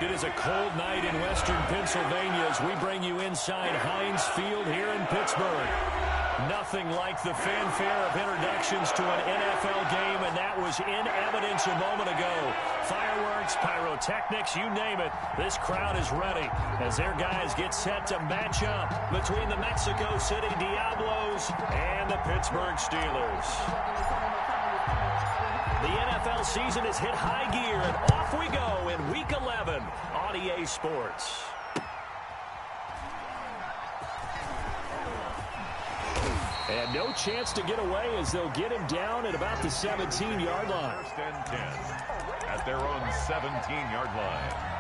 It is a cold night in western Pennsylvania as we bring you inside Heinz Field here in Pittsburgh. Nothing like the fanfare of introductions to an NFL game, and that was in evidence a moment ago. Fireworks, pyrotechnics, you name it. This crowd is ready as their guys get set to match up between the Mexico City Diablos and the Pittsburgh Steelers. The NFL season has hit high gear, and off we go in Week 11 on EA Sports. And no chance to get away as they'll get him down at about the 17-yard line. First and 10 at their own 17-yard line.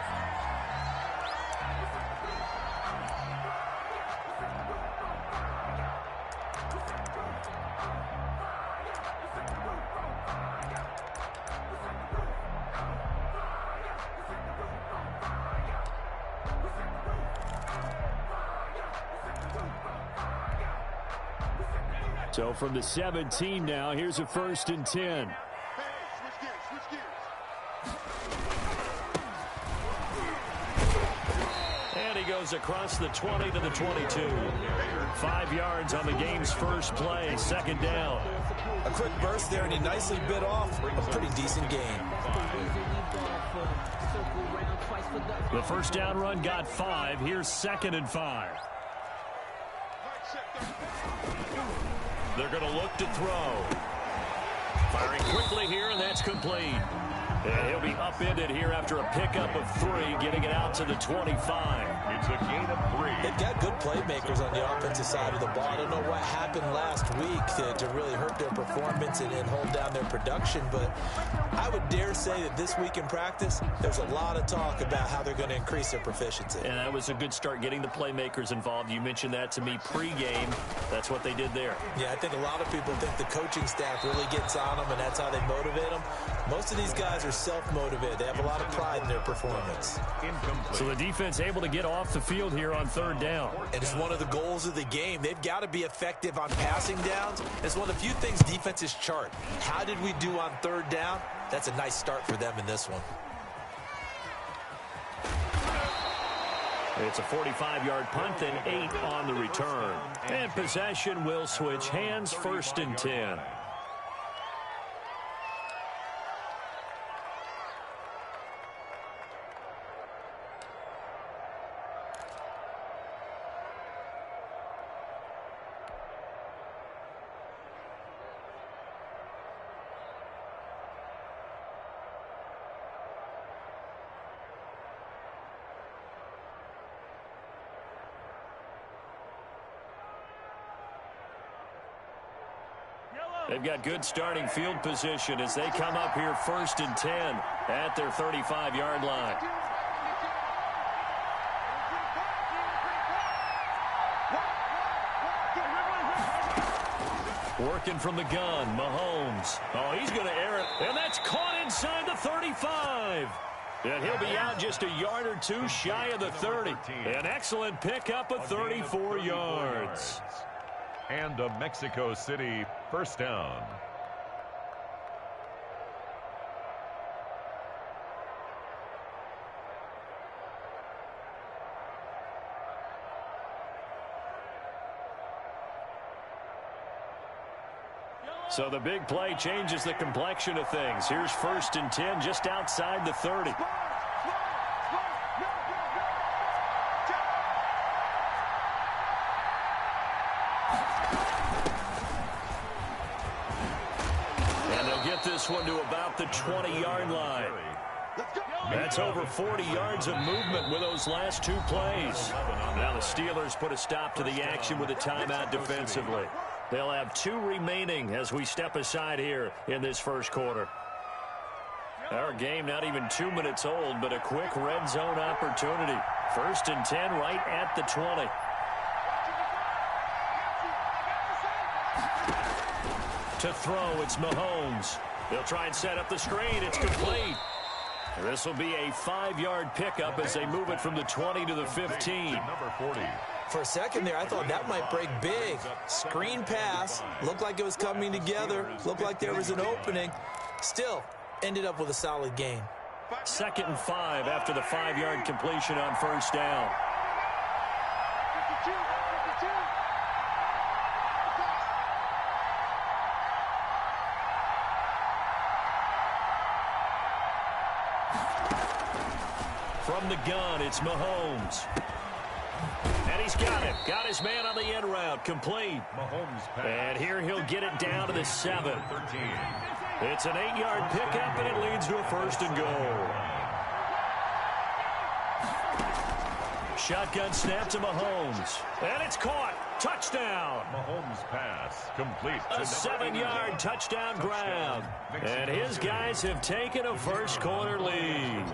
So from the 17 now, here's a 1st and 10. And he goes across the 20 to the 22. 5 yards on the game's first play, 2nd down. A quick burst there, and he nicely bit off a pretty decent gain. The first down run got 5. Here's 2nd and 5. They're going to look to throw. Firing quickly here, and that's complete. And he'll be upended here after a pickup of 3, getting it out to the 25. It's a gain of 3. They've got good playmakers on the offensive side of the ball. I don't know what happened last week to really hurt their performance and hold down their production, but I would dare say that this week in practice, there's a lot of talk about how they're going to increase their proficiency. And that was a good start, getting the playmakers involved. You mentioned that to me pregame. That's what they did there. Yeah, I think a lot of people think the coaching staff really gets on them, and that's how they motivate them. Most of these guys are self-motivated. They have a lot of pride in their performance. Incomplete. So the defense able to get off the field here on 3rd down. And it's one of the goals of the game. They've got to be effective on passing downs. It's one of the few things defenses chart. How did we do on 3rd down? That's a nice start for them in this one. It's a 45-yard punt and 8 on the return. And possession will switch hands, 1st and 10. They've got good starting field position as they come up here 1st and 10 at their 35-yard line. Working from the gun, Mahomes. Oh, he's going to air it, and that's caught inside the 35. And he'll be out just a yard or 2 shy of the 30. An excellent pickup of 34 yards. And a Mexico City first down. So the big play changes the complexion of things. Here's 1st and 10 just outside the 30. This one to about the 20-yard line. That's over 40 yards of movement with those last 2 plays. Now the Steelers put a stop to the action with a timeout defensively. They'll have 2 remaining as we step aside here in this first quarter. Our game not even 2 minutes old, but a quick red zone opportunity. 1st and 10 right at the 20. To throw, it's Mahomes. They'll try and set up the screen. It's complete. This will be a 5-yard pickup as they move it from the 20 to the 15. Number 40. For a second there, I thought that might break big. Screen pass. Looked like it was coming together. Looked like there was an opening. Still, ended up with a solid gain. 2nd and 5 after the 5-yard completion on first down. From the gun, it's Mahomes. And he's got it. Got his man on the end route. Complete. Mahomes pass. And here he'll get it down to the 7. 13. It's an 8-yard pickup, and it leads to a 1st and goal. Shotgun snap to Mahomes. And it's caught. Touchdown. Mahomes pass. Complete. A 7-yard touchdown grab. And his guys have taken a first quarter lead.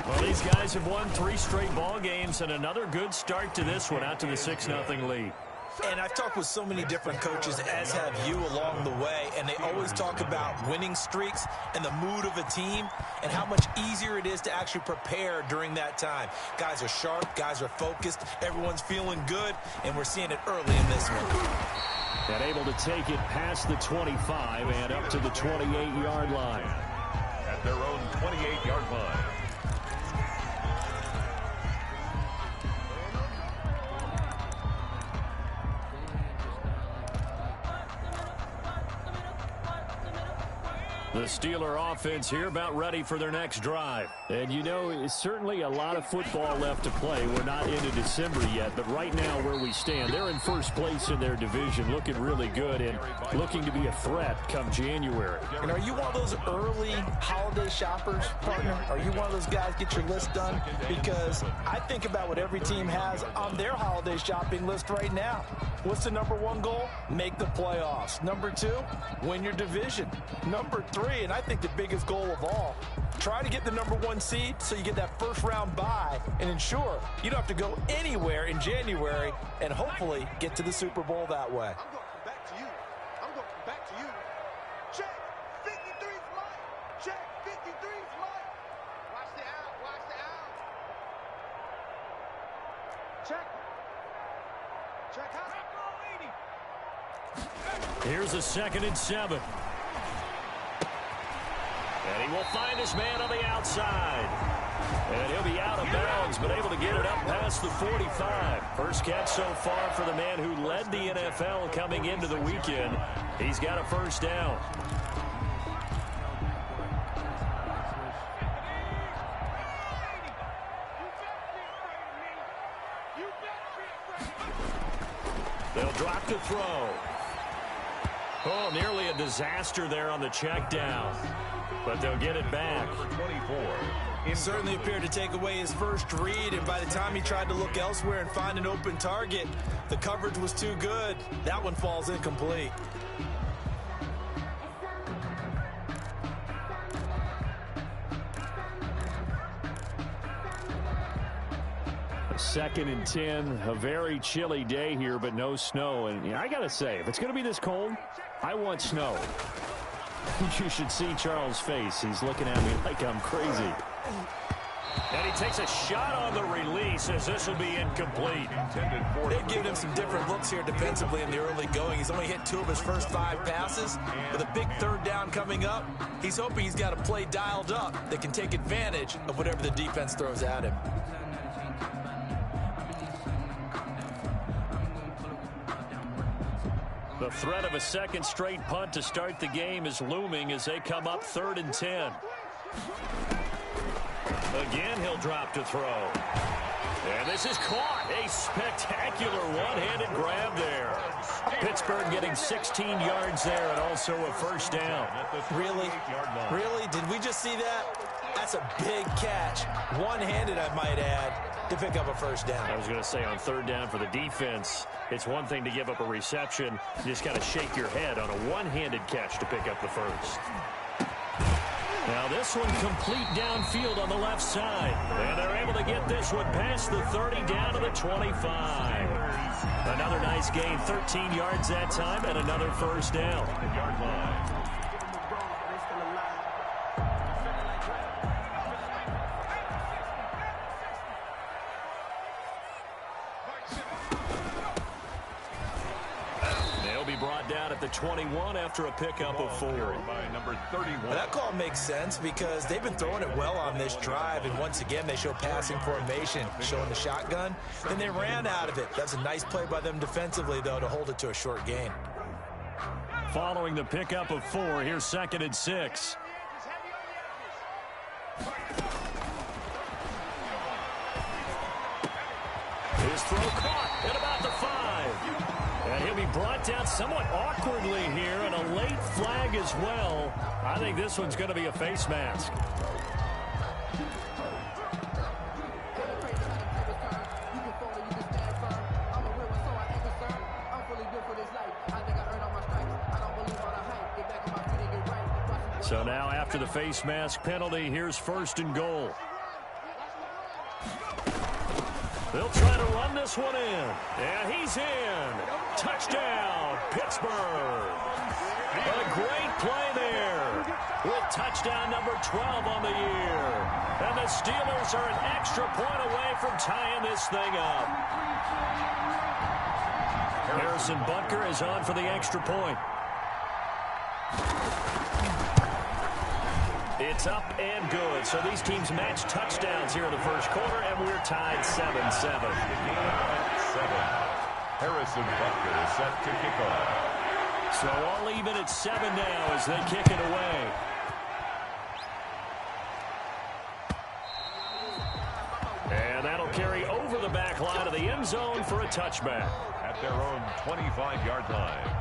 Well, these guys have won 3 straight ball games and another good start to this one out to the 6-0 lead. And I've talked with so many different coaches, as have you, along the way, and they always talk about winning streaks and the mood of a team and how much easier it is to actually prepare during that time. Guys are sharp, guys are focused, everyone's feeling good, and we're seeing it early in this one. And able to take it past the 25 and up to the 28-yard line. At their own 28-yard line. The Steeler offense here about ready for their next drive. And, you know, it's certainly a lot of football left to play. We're not into December yet, but right now where we stand, they're in first place in their division, looking really good and looking to be a threat come January. And are you one of those early holiday shoppers, partner? Are you one of those guys get your list done? Because I think about what every team has on their holiday shopping list right now. What's the number 1 goal? Make the playoffs. Number 2, win your division. Number 3, and I think the biggest goal of all, try to get the number 1 seed so you get that first-round bye and ensure you don't have to go anywhere in January and hopefully get to the Super Bowl that way. I'm going back to you. I'm going back to you. Check 53's Mike. Check 53's Mike. Watch the out. Watch the out. Check. Check out. Here's a 2nd and 7. And he will find his man on the outside. And he'll be out of bounds, but able to get it up past the 45. First catch so far for the man who led the NFL coming into the weekend. He's got a first down. They'll drop to throw. Oh, nearly a disaster there on the check down. But they'll get it back. 24. He certainly appeared to take away his first read, and by the time he tried to look elsewhere and find an open target, the coverage was too good. That one falls incomplete. A 2nd and 10, a very chilly day here, but no snow. And you know, I got to say, if it's going to be this cold, I want snow. You should see Charles' face. He's looking at me like I'm crazy. And he takes a shot on the release as this will be incomplete. They've given him some different looks here defensively in the early going. He's only hit 2 of his first 5 passes. With a big 3rd down coming up, he's hoping he's got a play dialed up that can take advantage of whatever the defense throws at him. The threat of a 2nd straight punt to start the game is looming as they come up 3rd and 10. Again, he'll drop to throw. And this is caught. A spectacular one-handed grab there. Pittsburgh getting 16 yards there and also a first down. Really? Really? Did we just see that? That's a big catch. One-handed, I might add, to pick up a first down. I was going to say on 3rd down for the defense, it's one thing to give up a reception. You just got to shake your head on a one-handed catch to pick up the first. Now this one complete downfield on the left side. And they're able to get this one past the 30 down to the 25. Another nice gain, 13 yards that time, and another first down. brought down at the 21 after a pickup of 4. By number 31. Well, that call makes sense because they've been throwing it well on this drive, and once again they show passing formation, showing the shotgun. Then they ran out of it. That's a nice play by them defensively, though, to hold it to a short gain. Following the pickup of 4, here's 2nd and 6. His throw caught at about the 5. And he'll be brought down somewhat awkwardly here, and a late flag as well. I think this one's going to be a face mask. So now after the face mask penalty, here's 1st and goal. They'll try to run this one in. And he's in. Touchdown, Pittsburgh. A great play there with touchdown number 12 on the year. And the Steelers are an extra point away from tying this thing up. Harrison Butker is on for the extra point. It's up and good. So these teams match touchdowns here in the first quarter, and we're tied 7-7. Harrison Butker set to kick off. So all even at 7 now as they kick it away. And that'll carry over the back line of the end zone for a touchback. At their own 25-yard line.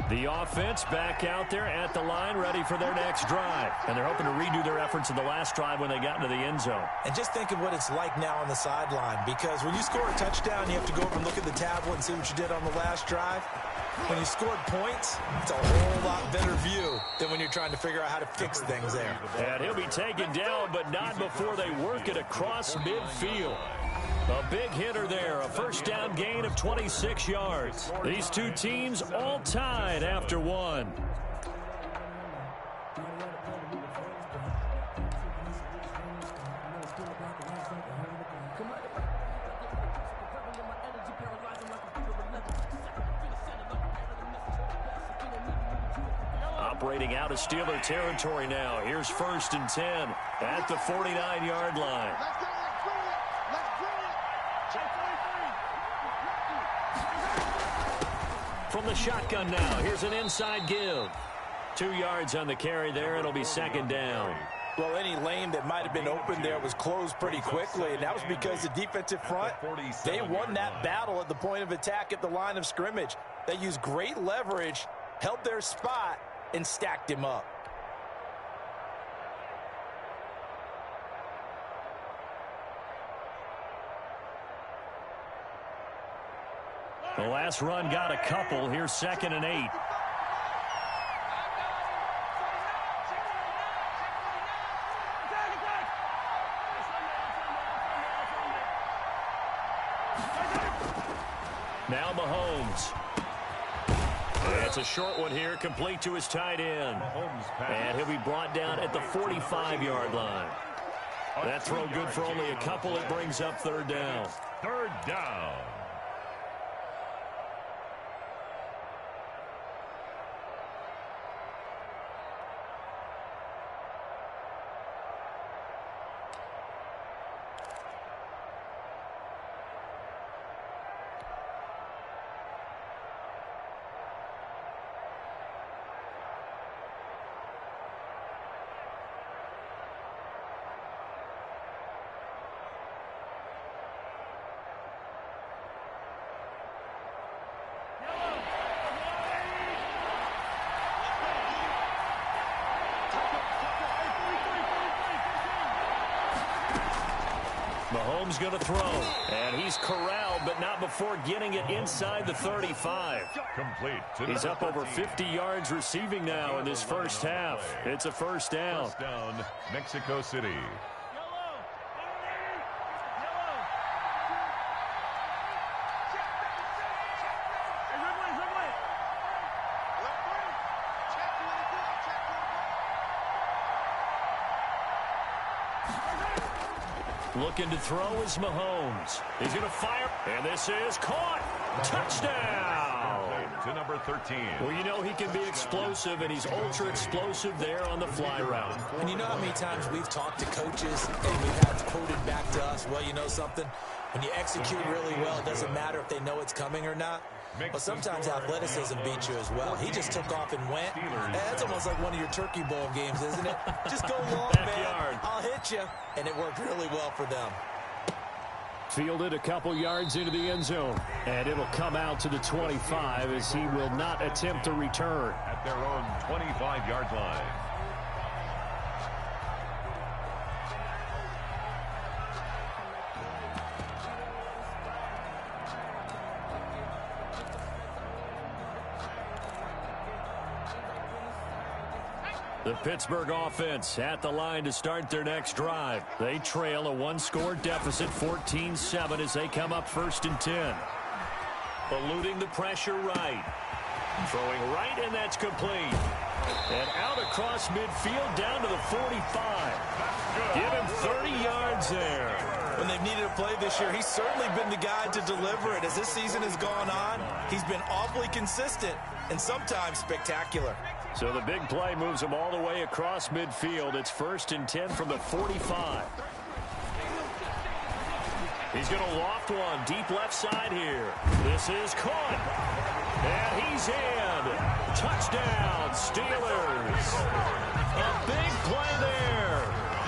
The offense back out there at the line, ready for their next drive. And they're hoping to redo their efforts in the last drive when they got into the end zone. And just think of what it's like now on the sideline, because when you score a touchdown, you have to go over and look at the tablet and see what you did on the last drive. When you scored points, it's a whole lot better view than when you're trying to figure out how to fix things there. And he'll be taken down, but not before they work it across midfield. A big hitter there, a first down gain of 26 yards. These two teams all tied after 1. Operating out of Steeler territory now. Here's 1st and 10 at the 49-yard line. From the shotgun now, here's an inside give. 2 yards on the carry there. It'll be 2nd down. Well, any lane that might have been open there was closed pretty quickly, and that was because the defensive front, they won that battle at the point of attack at the line of scrimmage. They used great leverage, held their spot, and stacked him up. The last run got a couple. Here's 2nd and 8. Now Mahomes. It's a short one here, complete to his tight end. And he'll be brought down at the 45-yard line. That throw good for only a couple. It brings up 3rd down. 3rd down. Mahomes going to throw, and he's corralled, but not before getting it inside the 35. Complete. He's up over 50 yards receiving now in this first half. It's a 1st down. 1st down, Mexico City. Looking to throw is Mahomes. He's going to fire, and this is caught. Touchdown! To number 13. Well, you know he can be explosive, and he's ultra explosive there on the fly route. And you know how many times we've talked to coaches and we've had quoted back to us, well, you know something? When you execute really well, it doesn't matter if they know it's coming or not. But sometimes athleticism beats you as well. He just took off and went. That's almost like one of your Turkey Bowl games, isn't it? Just go long, man. I'll hit you. And it worked really well for them. Fielded a couple yards into the end zone. And it'll come out to the 25 as he will not attempt to return. At their own 25-yard line. The Pittsburgh offense at the line to start their next drive. They trail a one-score deficit, 14-7, as they come up 1st and 10. Eluding the pressure right. Throwing right, and that's complete. And out across midfield down to the 45. Give him 30 yards there. When they've needed a play this year, he's certainly been the guy to deliver it. As this season has gone on, he's been awfully consistent and sometimes spectacular. So the big play moves him all the way across midfield. It's 1st and 10 from the 45. He's going to loft one deep left side here. This is caught. And he's in. Touchdown, Steelers. A big play there.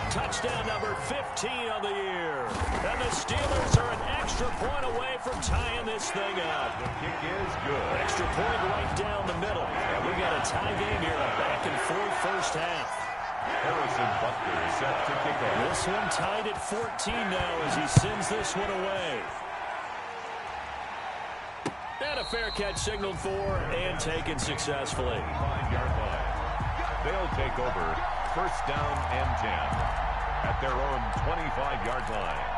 Touchdown number 15 on the year. And the Steelers are an extra point away from tying this thing up. The kick is good. Extra point right down the middle. And we got a tie game here, a back-and-forth first half. Harrison Butker is set to kick off. This one tied at 14 now as he sends this one away. And a fair catch signaled for and taken successfully. 5-yard line. They'll take over 1st down and 10 at their own 25-yard line.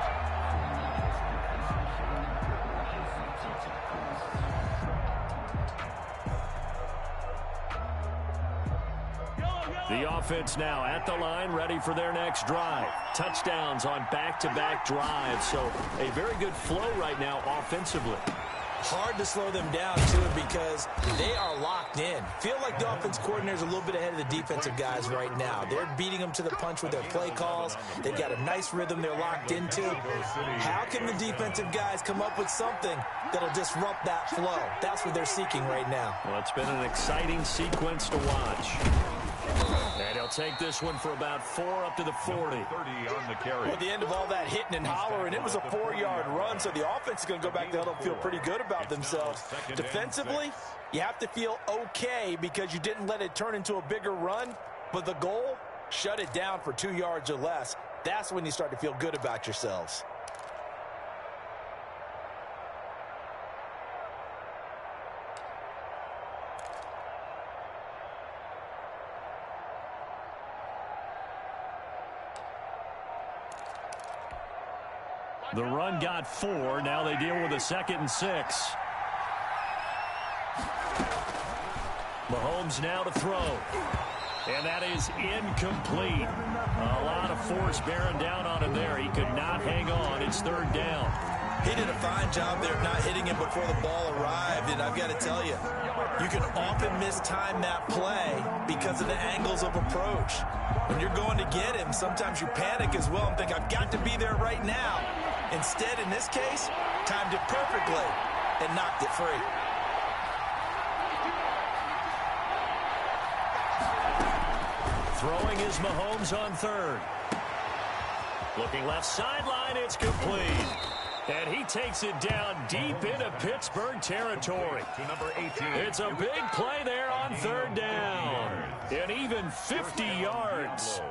The offense now at the line, ready for their next drive. Touchdowns on back-to-back drives, so a very good flow right now offensively. Hard to slow them down, too, because they are locked in. Feel like the offense coordinator's a little bit ahead of the defensive guys right now. They're beating them to the punch with their play calls. They've got a nice rhythm they're locked into. How can the defensive guys come up with something that'll disrupt that flow? That's what they're seeking right now. Well, it's been an exciting sequence to watch. And he'll take this one for about 4 up to the 40. 30 on the carry. Well, at the end of all that hitting and hollering, it was a 4-yard run, so the offense is going to go back to huddle and feel pretty good about themselves. Defensively, you have to feel okay because you didn't let it turn into a bigger run, but the goal, shut it down for 2 yards or less. That's when you start to feel good about yourselves. The run got 4. Now they deal with a 2nd and 6. Mahomes now to throw. And that is incomplete. A lot of force bearing down on him there. He could not hang on. It's 3rd down. He did a fine job there of not hitting him before the ball arrived, and I've got to tell you, you can often mistime that play because of the angles of approach. When you're going to get him, sometimes you panic as well and think, I've got to be there right now. Instead, in this case, timed it perfectly and knocked it free. Throwing is Mahomes on 3rd. Looking left sideline, it's complete. And he takes it down deep into Pittsburgh territory. To number 18. It's a big play there on 3rd down. And even 50 yards.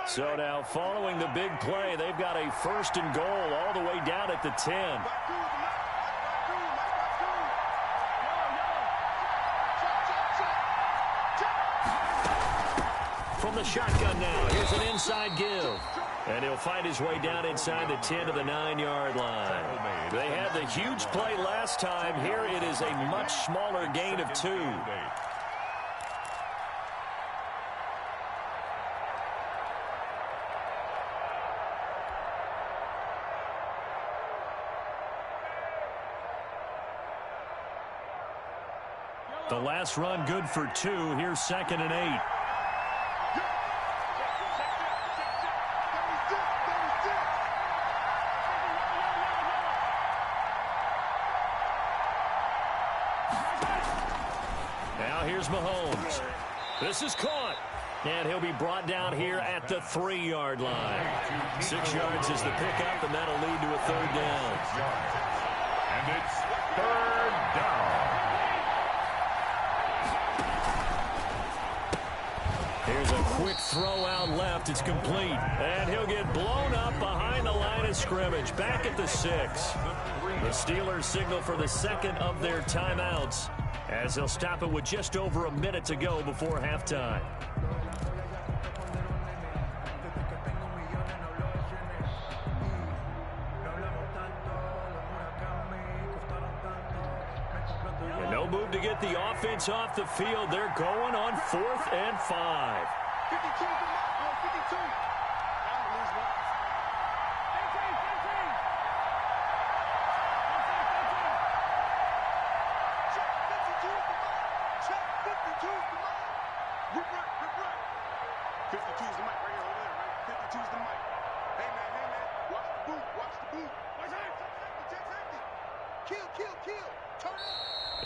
So now, following the big play, they've got a 1st and goal all the way down at the 10. from the shotgun now. Here's an inside give. And he'll find his way down inside the 10 to the 9-yard line. They had the huge play last time. Here it is a much smaller gain of 2. The last run good for 2. Here's 2nd and 8. Now here's Mahomes. This is caught. And he'll be brought down here at the 3-yard line. 6 yards is the pickup, and that'll lead to a 3rd down. And it's 3rd down. Here's a quick throw out left. It's complete. And he'll get blown up behind the line of scrimmage. Back at the 6. The Steelers signal for the 2nd of their timeouts, as they'll stop it with just over a minute to go before halftime. And no move to get the offense off the field. They're going on 4th and 5. 52 to Mike, 52.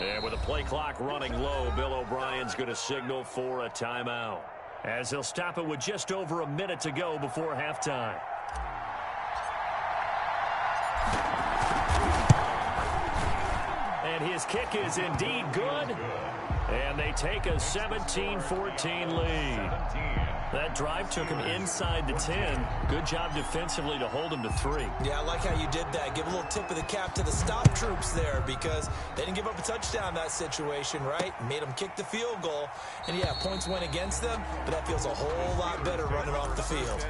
And with the play clock running low, Bill O'Brien's going to signal for a timeout, as he'll stop it with just over a minute to go before halftime. And his kick is indeed good. And they take a 17-14 lead. That drive took him inside the 10. Good job defensively to hold him to 3. Yeah, I like how you did that. Give a little tip of the cap to the stop troops there, because they didn't give up a touchdown in that situation, right? Made them kick the field goal. And, yeah, points went against them, but that feels a whole lot better running off the field.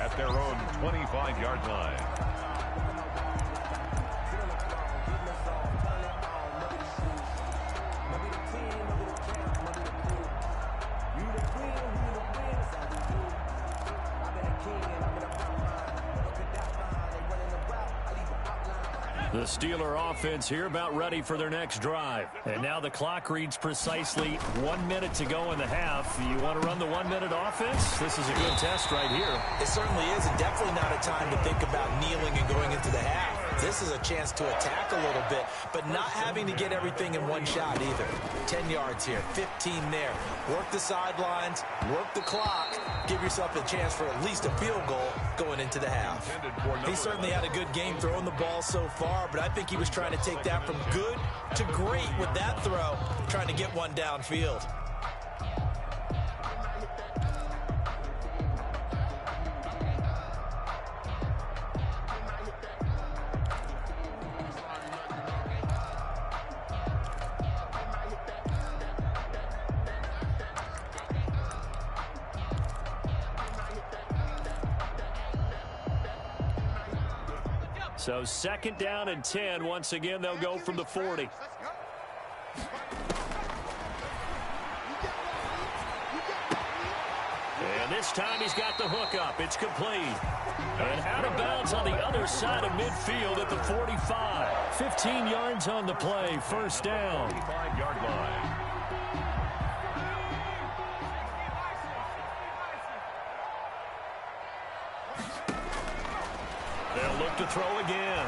At their own 25-yard line. The Steeler offense here about ready for their next drive. And now the clock reads precisely 1 minute to go in the half. You want to run the 1-minute offense? This is a good test right here. It certainly is, and definitely not a time to think about kneeling and going into the half. This is a chance to attack a little bit, but not having to get everything in one shot either. 10 yards here, 15 there. Work the sidelines, work the clock, give yourself a chance for at least a field goal going into the half. He certainly had a good game throwing the ball so far, but I think he was trying to take that from good to great with that throw, trying to get one downfield. So 2nd down and 10. Once again, they'll go from the 40. And this time he's got the hook up. It's complete. And out of bounds on the other side of midfield at the 45. 15 yards on the play. 1st down. 25-yard line. They'll look to throw again.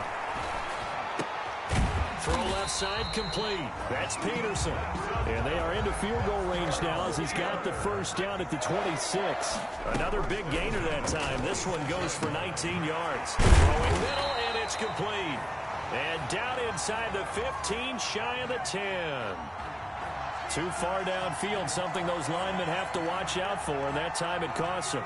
Throw left side complete. That's Peterson. And they are into field goal range now as he's got the 1st down at the 26. Another big gainer that time. This one goes for 19 yards. Throwing middle, and it's complete. And down inside the 15, shy of the 10. Too far downfield, something those linemen have to watch out for, and that time it costs them.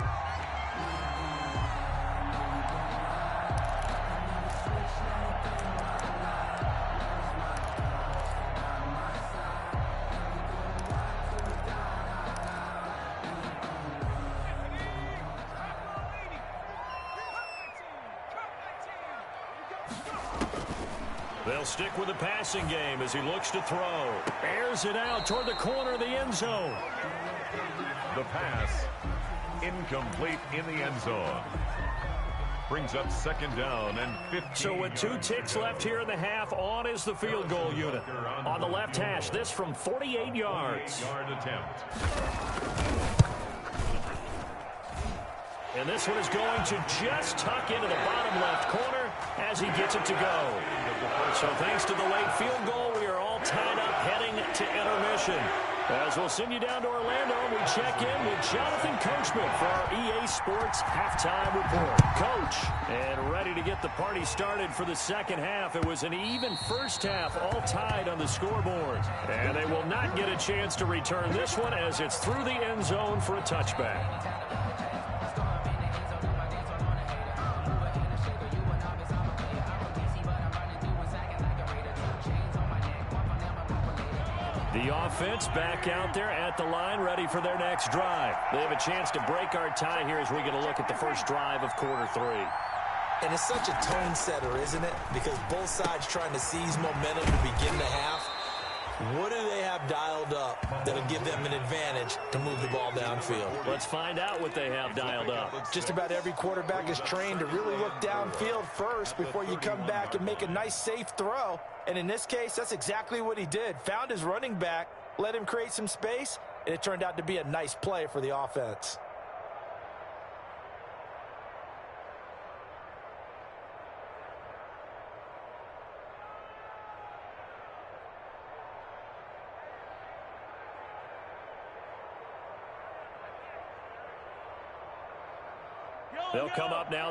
They'll stick with the passing game as he looks to throw. Airs it out toward the corner of the end zone. The pass incomplete in the end zone. Brings up second down and 15. So with 2 ticks left here in the half, on is the field goal unit. On the left hash, this from 48 yards. Yard attempt. And this one is going to just tuck into the bottom left corner as he gets it to go. So thanks to the late field goal, we are all tied up heading to intermission. As we'll send you down to Orlando, we check in with Jonathan Coachman for our EA Sports Halftime Report. Coach, and ready to get the party started for the second half. It was an even first half, all tied on the scoreboard. And they will not get a chance to return this one as it's through the end zone for a touchback. The offense back out there at the line, ready for their next drive. They have a chance to break our tie here as we get a look at the first drive of quarter 3. And it's such a tone setter, isn't it? Because both sides trying to seize momentum to begin the half. What do they have dialed up that'll give them an advantage to move the ball downfield? Let's find out what they have dialed up. Just about every quarterback is trained to really look downfield first before you come back and make a nice, safe throw. And in this case, that's exactly what he did. Found his running back, let him create some space, and it turned out to be a nice play for the offense. They'll come up now.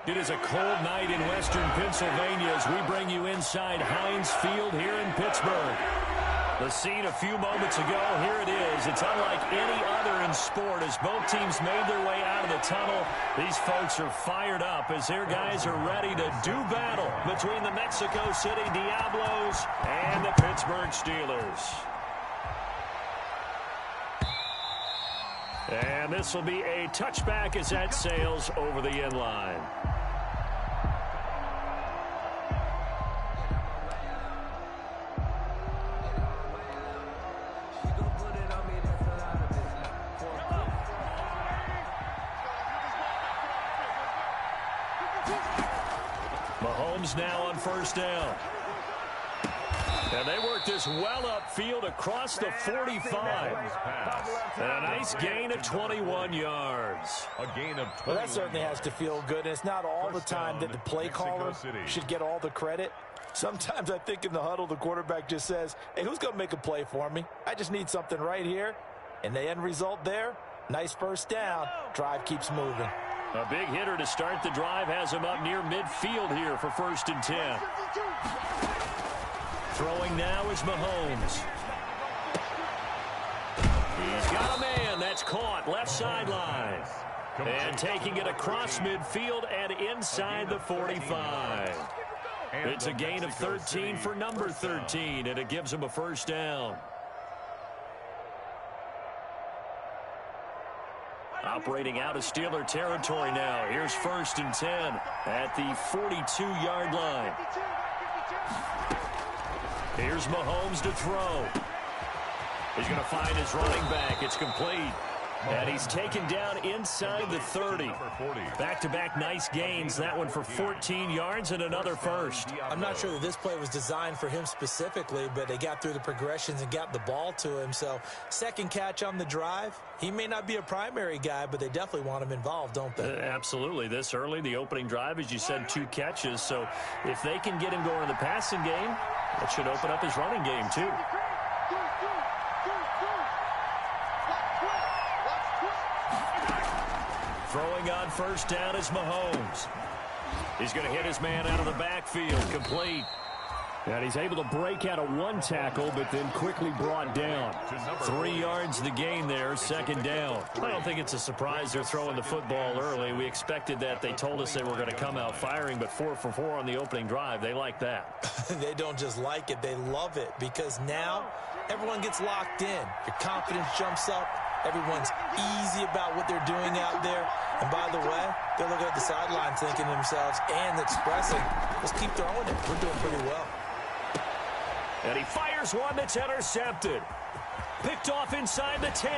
It is a cold night in western Pennsylvania as we bring you inside Heinz Field here in Pittsburgh. The scene a few moments ago, here it is. It's unlike any other in sport as both teams made their way out of the tunnel. These folks are fired up as their guys are ready to do battle between the Mexico City Diablos and the Pittsburgh Steelers. And this will be a touchback as that sails over the end line. Mahomes now on first down. And they work this well upfield across the 45. And a nice gain of 21 yards. A gain of 21. Well, that certainly has to feel good. And it's not all the time that the play caller should get all the credit. Sometimes I think in the huddle, the quarterback just says, hey, who's going to make a play for me? I just need something right here. And the end result there, Nice first down. Drive keeps moving. A big hitter to start the drive has him up near midfield here for 1st and 10. Throwing now is Mahomes. He's got a man. That's caught. Left sideline. And taking it across midfield and inside the 45. It's a gain of 13 for number 13, and it gives him a first down. Operating out of Steeler territory now. Here's 1st and 10 at the 42-yard line. Here's Mahomes to throw. He's going to find his running back. It's complete. And he's taken down inside the 30. Back-to-back nice gains. That one for 14 yards and another first. I'm not sure that this play was designed for him specifically, but they got through the progressions and got the ball to him. So, second catch on the drive. He may not be a primary guy, but they definitely want him involved, don't they? Absolutely. This early, the opening drive, as you said, 2 catches. So, if they can get him going in the passing game, that should open up his running game, too. Throwing on first down is Mahomes. He's going to hit his man out of the backfield. Complete. And he's able to break out of 1 tackle, but then quickly brought down. 3 yards the gain there, 2nd down. I don't think it's a surprise they're throwing the football early. We expected that. They told us they were going to come out firing, but 4 for 4 on the opening drive. They like that. They don't just like it, they love it, because now everyone gets locked in. Your confidence jumps up. Everyone's easy about what they're doing out there. And by the way, they're looking at the sideline thinking to themselves and expressing, let's keep throwing it. We're doing pretty well. And he fires one that's intercepted. Picked off inside the 10.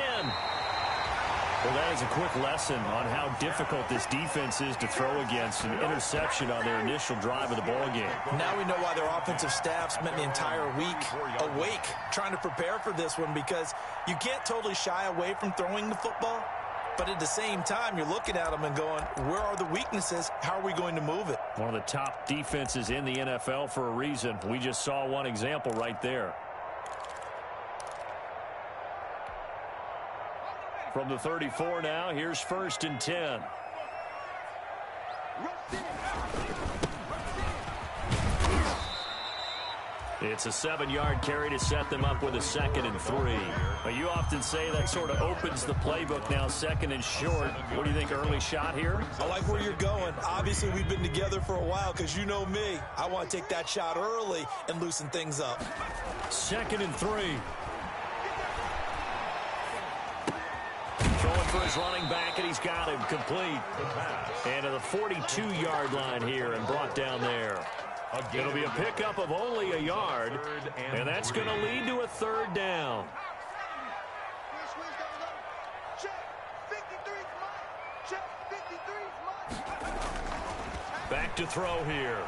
Well, that is a quick lesson on how difficult this defense is to throw against. An interception on their initial drive of the ball game. Now we know why their offensive staff spent the entire week awake trying to prepare for this one, because you can't totally shy away from throwing the football. But at the same time, you're looking at them and going, where are the weaknesses? How are we going to move it? One of the top defenses in the NFL for a reason. We just saw one example right there. From the 34 now, here's 1st and 10. It's a 7-yard carry to set them up with a 2nd and 3. But you often say that sort of opens the playbook now, 2nd and short. What do you think, early shot here? I like where you're going. Obviously, we've been together for a while, because you know me. I want to take that shot early and loosen things up. 2nd and 3. Throwing for his running back, and he's got him complete. And to the 42-yard line here and brought down there. It'll be a pickup of only a yard, and that's going to lead to a 3rd down. Back to throw here.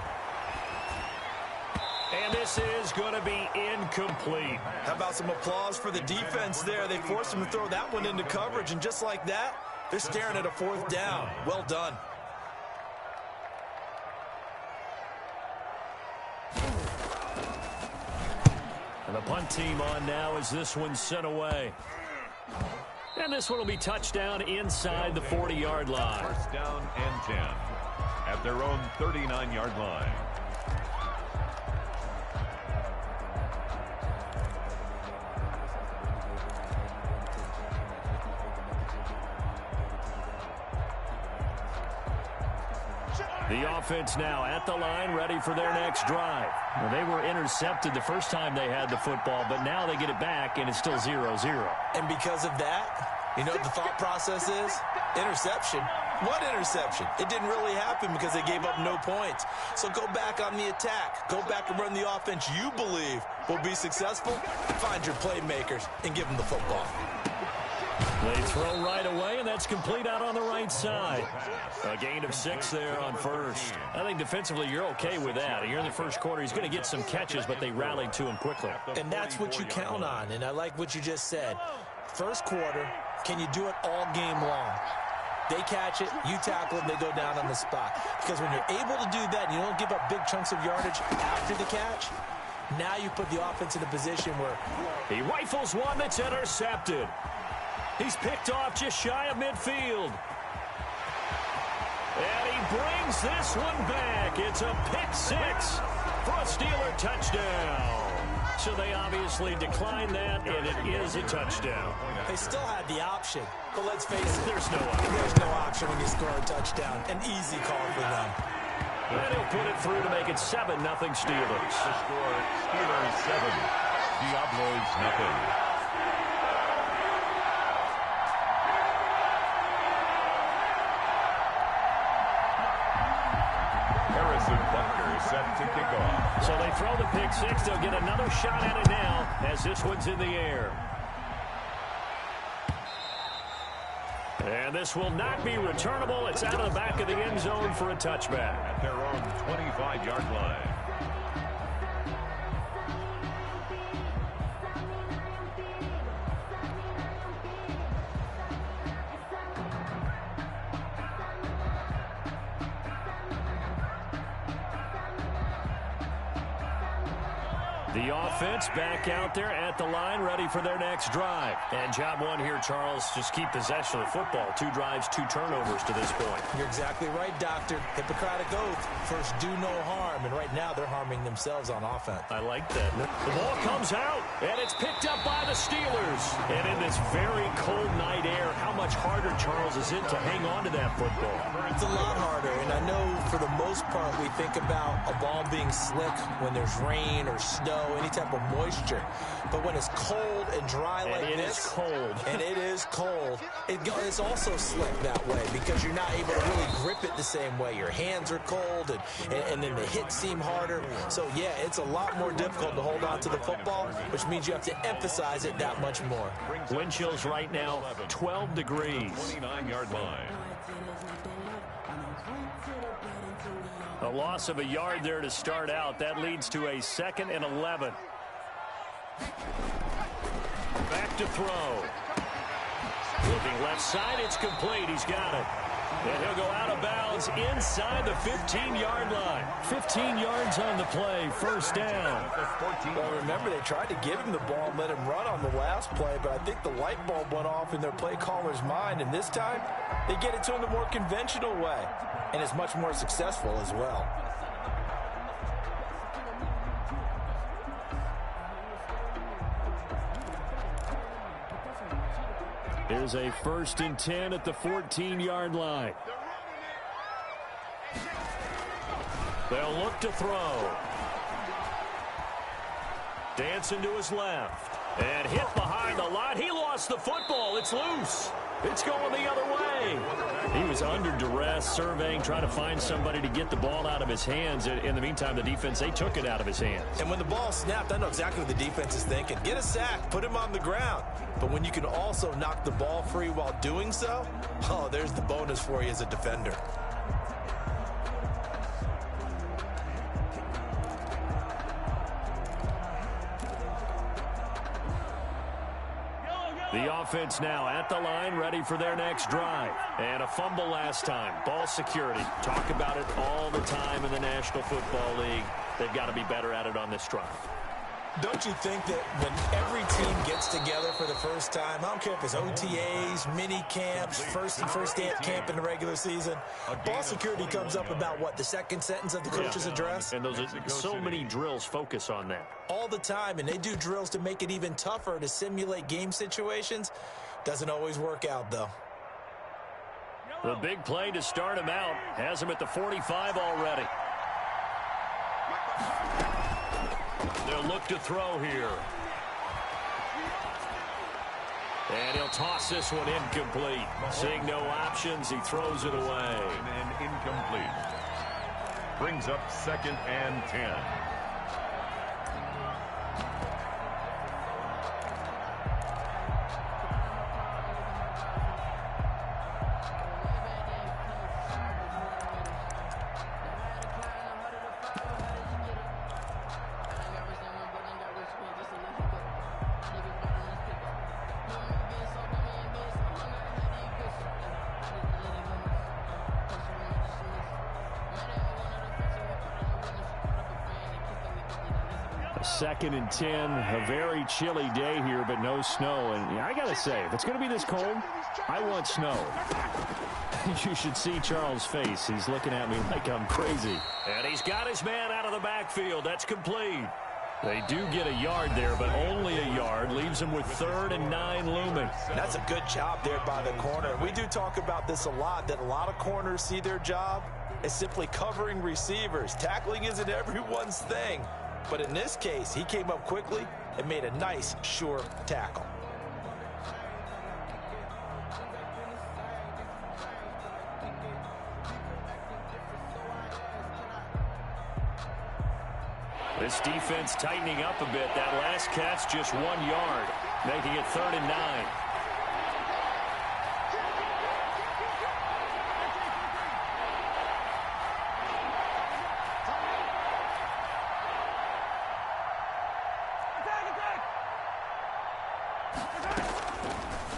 And this is going to be incomplete. How about some applause for the defense there? They forced him to throw that one into coverage, and just like that, they're staring at a 4th down. Well done. And the punt team on now as this one's sent away. And this one will be touchdown inside the 40-yard line. 1st down and 10 at their own 39-yard line. The offense now at the line, ready for their next drive. Well, they were intercepted the first time they had the football, but now they get it back, and it's still 0-0. And because of that, you know what the thought process is? Interception. What interception? It didn't really happen because they gave up no points. So go back on the attack. Go back and run the offense you believe will be successful. Find your playmakers and give them the football. They throw right away, and that's complete out on the right side. A gain of 6 there on first. I think defensively you're okay with that. You're in the first quarter. He's going to get some catches, but they rallied to him quickly. And that's what you count on, and I like what you just said. First quarter, can you do it all game long? They catch it, you tackle them, they go down on the spot. Because when you're able to do that and you don't give up big chunks of yardage after the catch, now you put the offense in a position where he rifles one that's intercepted. He's picked off just shy of midfield. And he brings this one back. It's a pick six for a Steeler touchdown. So they obviously declined that, and it is a touchdown. They still had the option, but let's face it, There's no option. There's no option when you score a touchdown. An easy call for them. And he'll put it through to make it 7-0 Steelers. The score, Steelers 7, Diablos nothing. Set to kick off. So they throw the pick six. They'll get another shot at it now as this one's in the air. And this will not be returnable. It's out of the back of the end zone for a touchback. At their own 25-yard line. The offense back out there at the line, ready for their next drive. And job one here, Charles, just keep possession of the football. 2 drives, 2 turnovers to this point. You're exactly right, Doctor. Hippocratic oath. First, do no harm. And right now, they're harming themselves on offense. I like that. The ball comes out, and it's picked up by the Steelers. And in this very cold night air, how much harder, Charles, is it to hang on to that football? It's a lot harder. And I know for the most part, we think about a ball being slick when there's rain or snow, any type of moisture. But when it's cold and dry like this, it is cold. And it is cold, it's also slick that way because you're not able to really grip it the same way. Your hands are cold, and then the hits seem harder. So, yeah, it's a lot more difficult to hold on to the football, which means you have to emphasize it that much more. Wind chills right now, 12 degrees. 29-yard line. A loss of a yard there to start out. That leads to a 2nd and 11. Back to throw. Looking left side, it's complete. He's got it. And he'll go out of bounds inside the 15-yard line. 15 yards on the play, first down. Well, remember, they tried to give him the ball and let him run on the last play, but I think the light bulb went off in their play caller's mind, and this time they get it to him the more conventional way, and it's much more successful as well. Here's a 1st and 10 at the 14-yard line. They'll look to throw. Dancing to his left. And hit behind the line. He lost the football. It's loose. It's going the other way. He was under duress, surveying, trying to find somebody to get the ball out of his hands. In the meantime, the defense, they took it out of his hands. And when the ball snapped, I know exactly what the defense is thinking. Get a sack, put him on the ground. But when you can also knock the ball free while doing so, oh, there's the bonus for you as a defender. The offense now at the line, ready for their next drive. And a fumble last time. Ball security. Talk about it all the time in the National Football League. They've got to be better at it on this drive. Don't you think that when every team gets together for the first time, I don't care if it's OTAs, mini camps, first camp in the regular season, ball security comes up about, what, the second sentence of the coach's address? And those are so many drills focus on that. All the time, and they do drills to make it even tougher to simulate game situations. Doesn't always work out, though. The big play to start him out has him at the 45 already. They'll look to throw here. And he'll toss this one incomplete. Seeing no options, he throws it away. And incomplete. Brings up 2nd and 10. 2nd and 10. A very chilly day here, but no snow. And I got to say, if it's going to be this cold, I want snow. You should see Charles' face. He's looking at me like I'm crazy. And he's got his man out of the backfield. That's complete. They do get a yard there, but only a yard. Leaves him with 3rd and 9 looming. That's a good job there by the corner. We do talk about this a lot, that a lot of corners see their job as simply covering receivers. Tackling isn't everyone's thing. But in this case, he came up quickly and made a nice, sure tackle. This defense tightening up a bit. That last catch just 1 yard, making it 3rd and 9.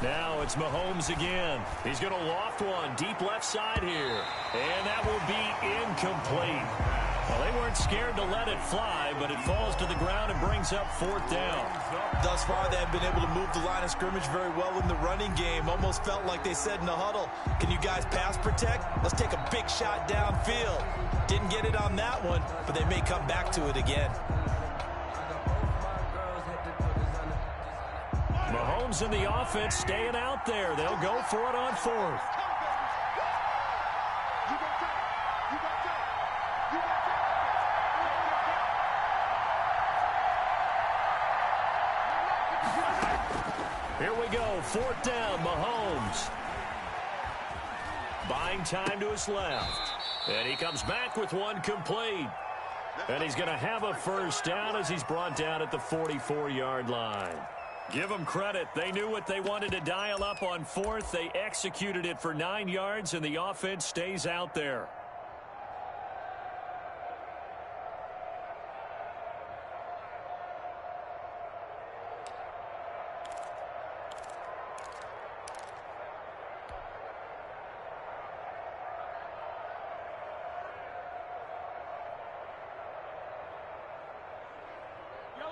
Now it's Mahomes again. He's going to loft one deep left side here. And that will be incomplete. Well, they weren't scared to let it fly, but it falls to the ground and brings up 4th down. Thus far, they have been able to move the line of scrimmage very well in the running game. Almost felt like they said in the huddle, can you guys pass protect? Let's take a big shot downfield. Didn't get it on that one, but they may come back to it again. Mahomes and the offense staying out there. They'll go for it on 4th. Here we go, 4th down, Mahomes. Buying time to his left. And he comes back with one complete. And he's going to have a 1st down as he's brought down at the 44-yard line. Give them credit. They knew what they wanted to dial up on 4th. They executed it for 9 yards, and the offense stays out there.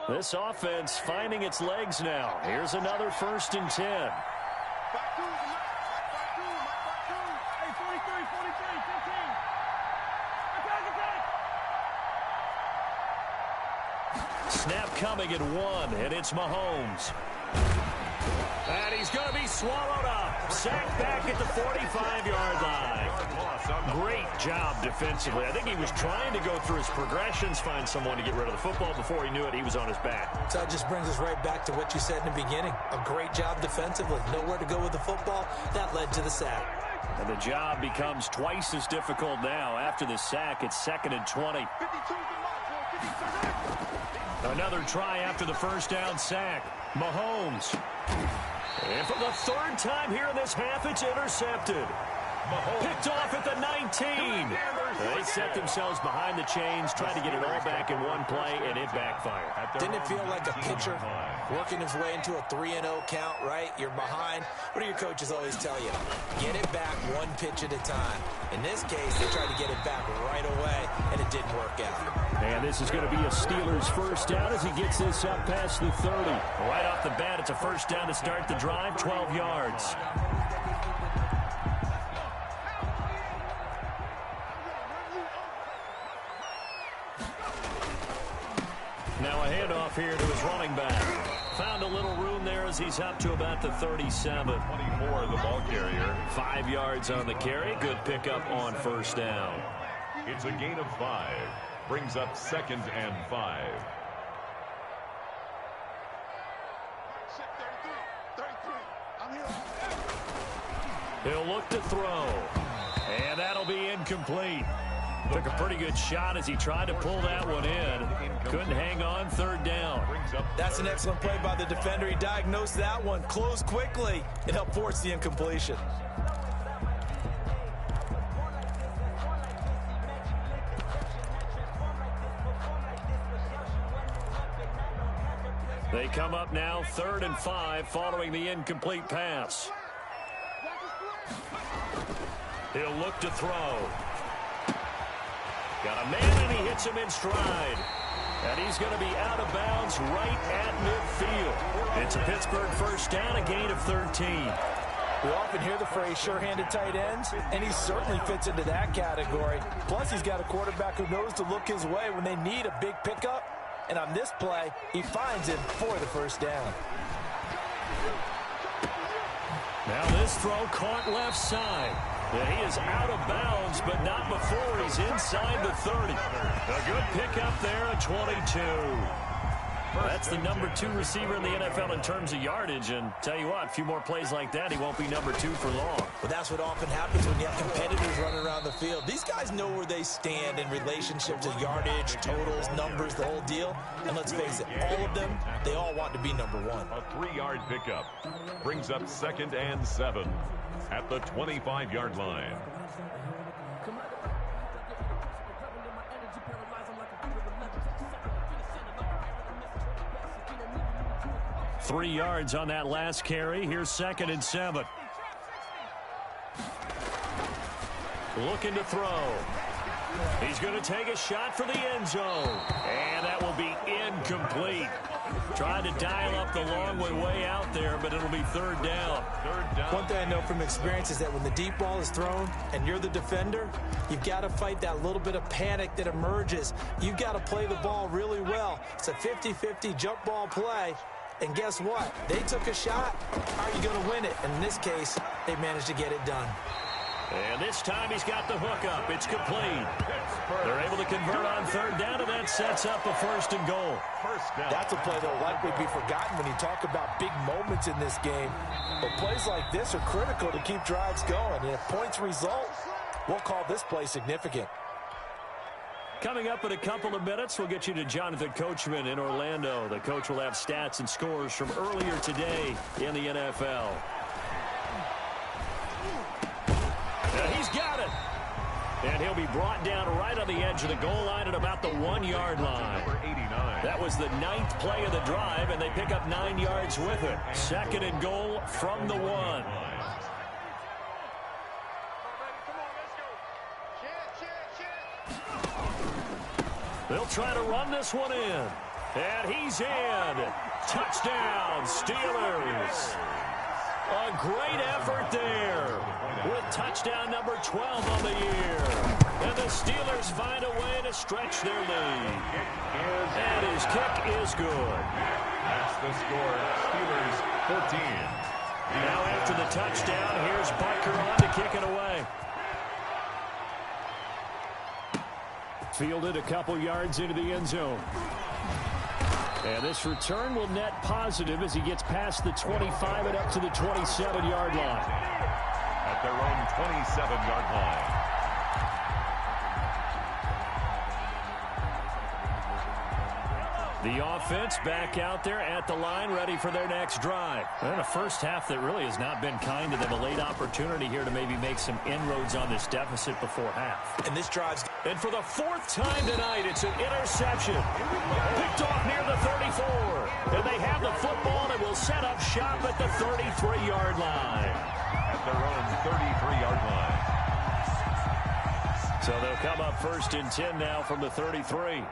This offense finding its legs now. Here's another 1st and 10. Snap coming at 1, and it's Mahomes. And he's going to be swallowed up. Sacked back at the 45-yard line. Great job defensively. I think he was trying to go through his progressions, find someone to get rid of the football. Before he knew it, he was on his back. So that just brings us right back to what you said in the beginning. A great job defensively. Nowhere to go with the football. That led to the sack. And the job becomes twice as difficult now. After the sack, it's 2nd and 20. Another try after the 1st down sack. Mahomes. And for the 3rd time here in this half, it's intercepted. Picked off at the 19. They set themselves behind the chains, trying to get it all back in one play, and it backfired. Didn't it feel like a pitcher working his way into a 3-0 count, right? You're behind. What do your coaches always tell you? Get it back one pitch at a time. In this case, they tried to get it back right away, and it didn't work out. And this is going to be a Steelers 1st down as he gets this up past the 30. Right off the bat, it's a 1st down to start the drive, 12 yards. Now a handoff here to his running back. Found a little room there as he's up to about the 37. 24, the ball carrier. 5 yards on the carry. Good pickup on 1st down. It's a gain of 5. Brings up 2nd and 5. He'll look to throw. And that'll be incomplete. Took a pretty good shot as he tried to pull that one in. Couldn't hang on, 3rd down. That's an excellent play by the defender. He diagnosed that one, closed quickly, and helped force the incompletion. They come up now 3rd and 5 following the incomplete pass. He'll look to throw. Got a man, and he hits him in stride. And he's going to be out of bounds right at midfield. It's a Pittsburgh first down, a gain of 13. We often hear the phrase sure-handed tight ends, and he certainly fits into that category. Plus, he's got a quarterback who knows to look his way when they need a big pickup. And on this play, he finds him for the first down. Now this throw caught left side. Yeah, he is out of bounds, but not before he's inside the 30. A good pickup there at 22. That's the number 2 receiver in the NFL in terms of yardage. And tell you what, a few more plays like that, he won't be number 2 for long. But that's what often happens when you have competitors running around the field. These guys know where they stand in relationship to yardage, totals, numbers, the whole deal. And let's face it, all of them, they all want to be number 1. A 3-yard pickup brings up 2nd and 7 at the 25-yard line. 3 yards on that last carry. Here's 2nd and 7. Looking to throw. He's going to take a shot for the end zone. And that will be incomplete. Trying to dial up the long way out there, but it'll be 3rd down. One thing I know from experience is that when the deep ball is thrown and you're the defender, you've got to fight that little bit of panic that emerges. You've got to play the ball really well. It's a 50-50 jump ball play. And guess what? They took a shot. Are you going to win it? And in this case, they managed to get it done. And this time he's got the hook up. It's complete. They're able to convert on 3rd down, and that sets up a 1st and goal. That's a play that will likely be forgotten when you talk about big moments in this game. But plays like this are critical to keep drives going. And if points result, we'll call this play significant. Coming up in a couple of minutes, we'll get you to Jonathan Coachman in Orlando. The coach will have stats and scores from earlier today in the NFL. He's got it. And he'll be brought down right on the edge of the goal line at about the 1-yard line. That was the 9th play of the drive, and they pick up 9 yards with it. 2nd and goal from the 1. They'll try to run this one in. And he's in. Touchdown, Steelers. A great effort there with touchdown number 12 on the year. And the Steelers find a way to stretch their lead. And his kick is good. That's the score. Steelers 14. Now after the touchdown, here's Butker on to kick it away. Fielded a couple yards into the end zone. And this return will net positive as he gets past the 25 and up to the 27-yard line. At their own 27-yard line. The offense back out there at the line, ready for their next drive. And a first half that really has not been kind to them. A late opportunity here to maybe make some inroads on this deficit before half. And this drive's... And for the 4th time tonight, it's an interception. Picked off near the 34. And they have the football and will set up shop at the 33-yard line. At their own 33-yard line. So they'll come up 1st and 10 now from the 33.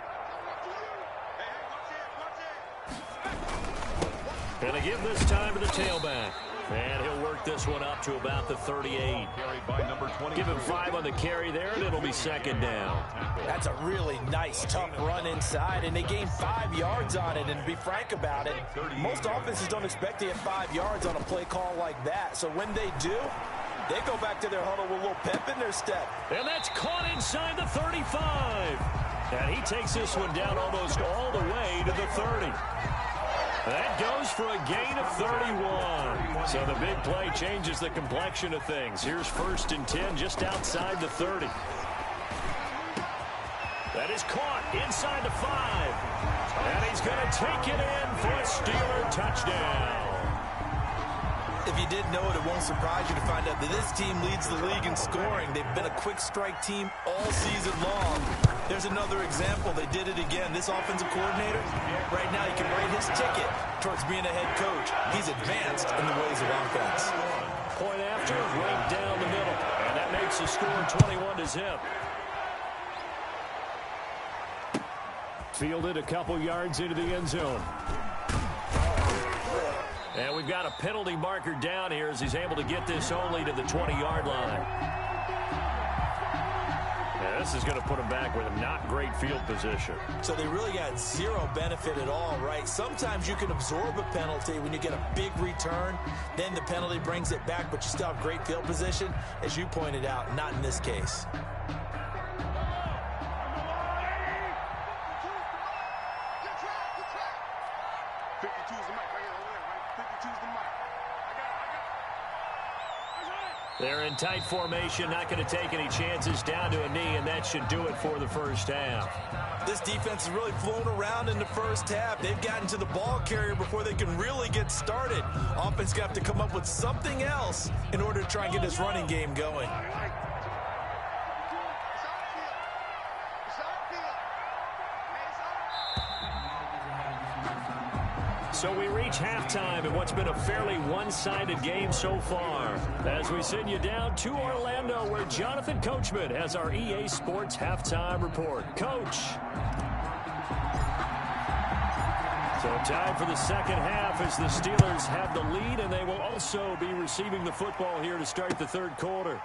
And they give this time to the tailback. And he'll work this one up to about the 38. Give him 5 on the carry there, and it'll be 2nd down. That's a really nice, tough run inside, and they gained 5 yards on it. And to be frank about it, most offenses don't expect to get 5 yards on a play call like that. So when they do, they go back to their huddle with a little pep in their step. And that's caught inside the 35. And he takes this one down almost all the way to the 30. That goes for a gain of 31. So the big play changes the complexion of things. Here's 1st and 10 just outside the 30. That is caught inside the 5. And he's going to take it in for a Steeler touchdown. If you didn't know it, it won't surprise you to find out that this team leads the league in scoring. They've been a quick strike team all season long. There's another example. They did it again. This offensive coordinator, right now, you can write his ticket towards being a head coach. He's advanced in the ways of offense. Point after, right down the middle. And that makes the score 21-0. Fielded a couple yards into the end zone. And we've got a penalty marker down here as he's able to get this only to the 20-yard line. Yeah, this is going to put him back with a not great field position. So they really got zero benefit at all, right? Sometimes you can absorb a penalty when you get a big return. Then the penalty brings it back, but you still have great field position. As you pointed out, not in this case. They're in tight formation, not going to take any chances, down to a knee, and that should do it for the first half. This defense has really flown around in the first half. They've gotten to the ball carrier before they can really get started. Offense got to come up with something else in order to try and get this running game going. So we reach halftime in what's been a fairly one-sided game so far. As we send you down to Orlando, where Jonathan Coachman has our EA Sports halftime report. Coach. So time for the second half as the Steelers have the lead, and they will also be receiving the football here to start the third quarter.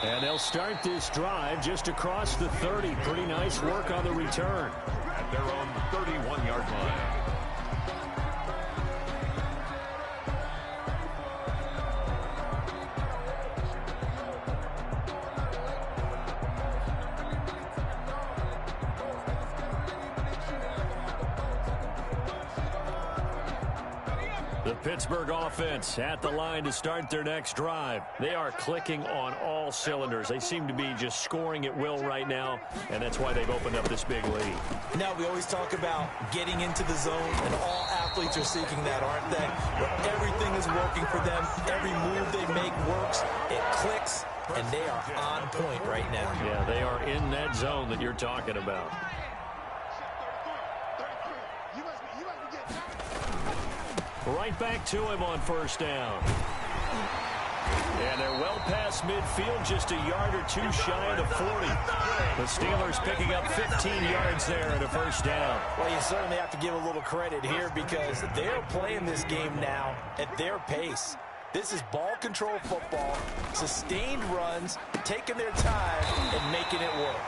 And they'll start this drive just across the 30. Pretty nice work on the return. At their own 31-yard line. The Pittsburgh offense at the line to start their next drive. They are clicking on all cylinders. They seem to be just scoring at will right now, and that's why they've opened up this big lead. Now, we always talk about getting into the zone, and all athletes are seeking that, aren't they? Where everything is working for them. Every move they make works. It clicks, and they are on point right now. Yeah, they are in that zone that you're talking about. Right back to him on first down. And they're well past midfield, just a yard or two shy of the 40. The Steelers picking up 15 yards there at a first down. Well, you certainly have to give a little credit here because they're playing this game now at their pace. This is ball control football, sustained runs, taking their time and making it work.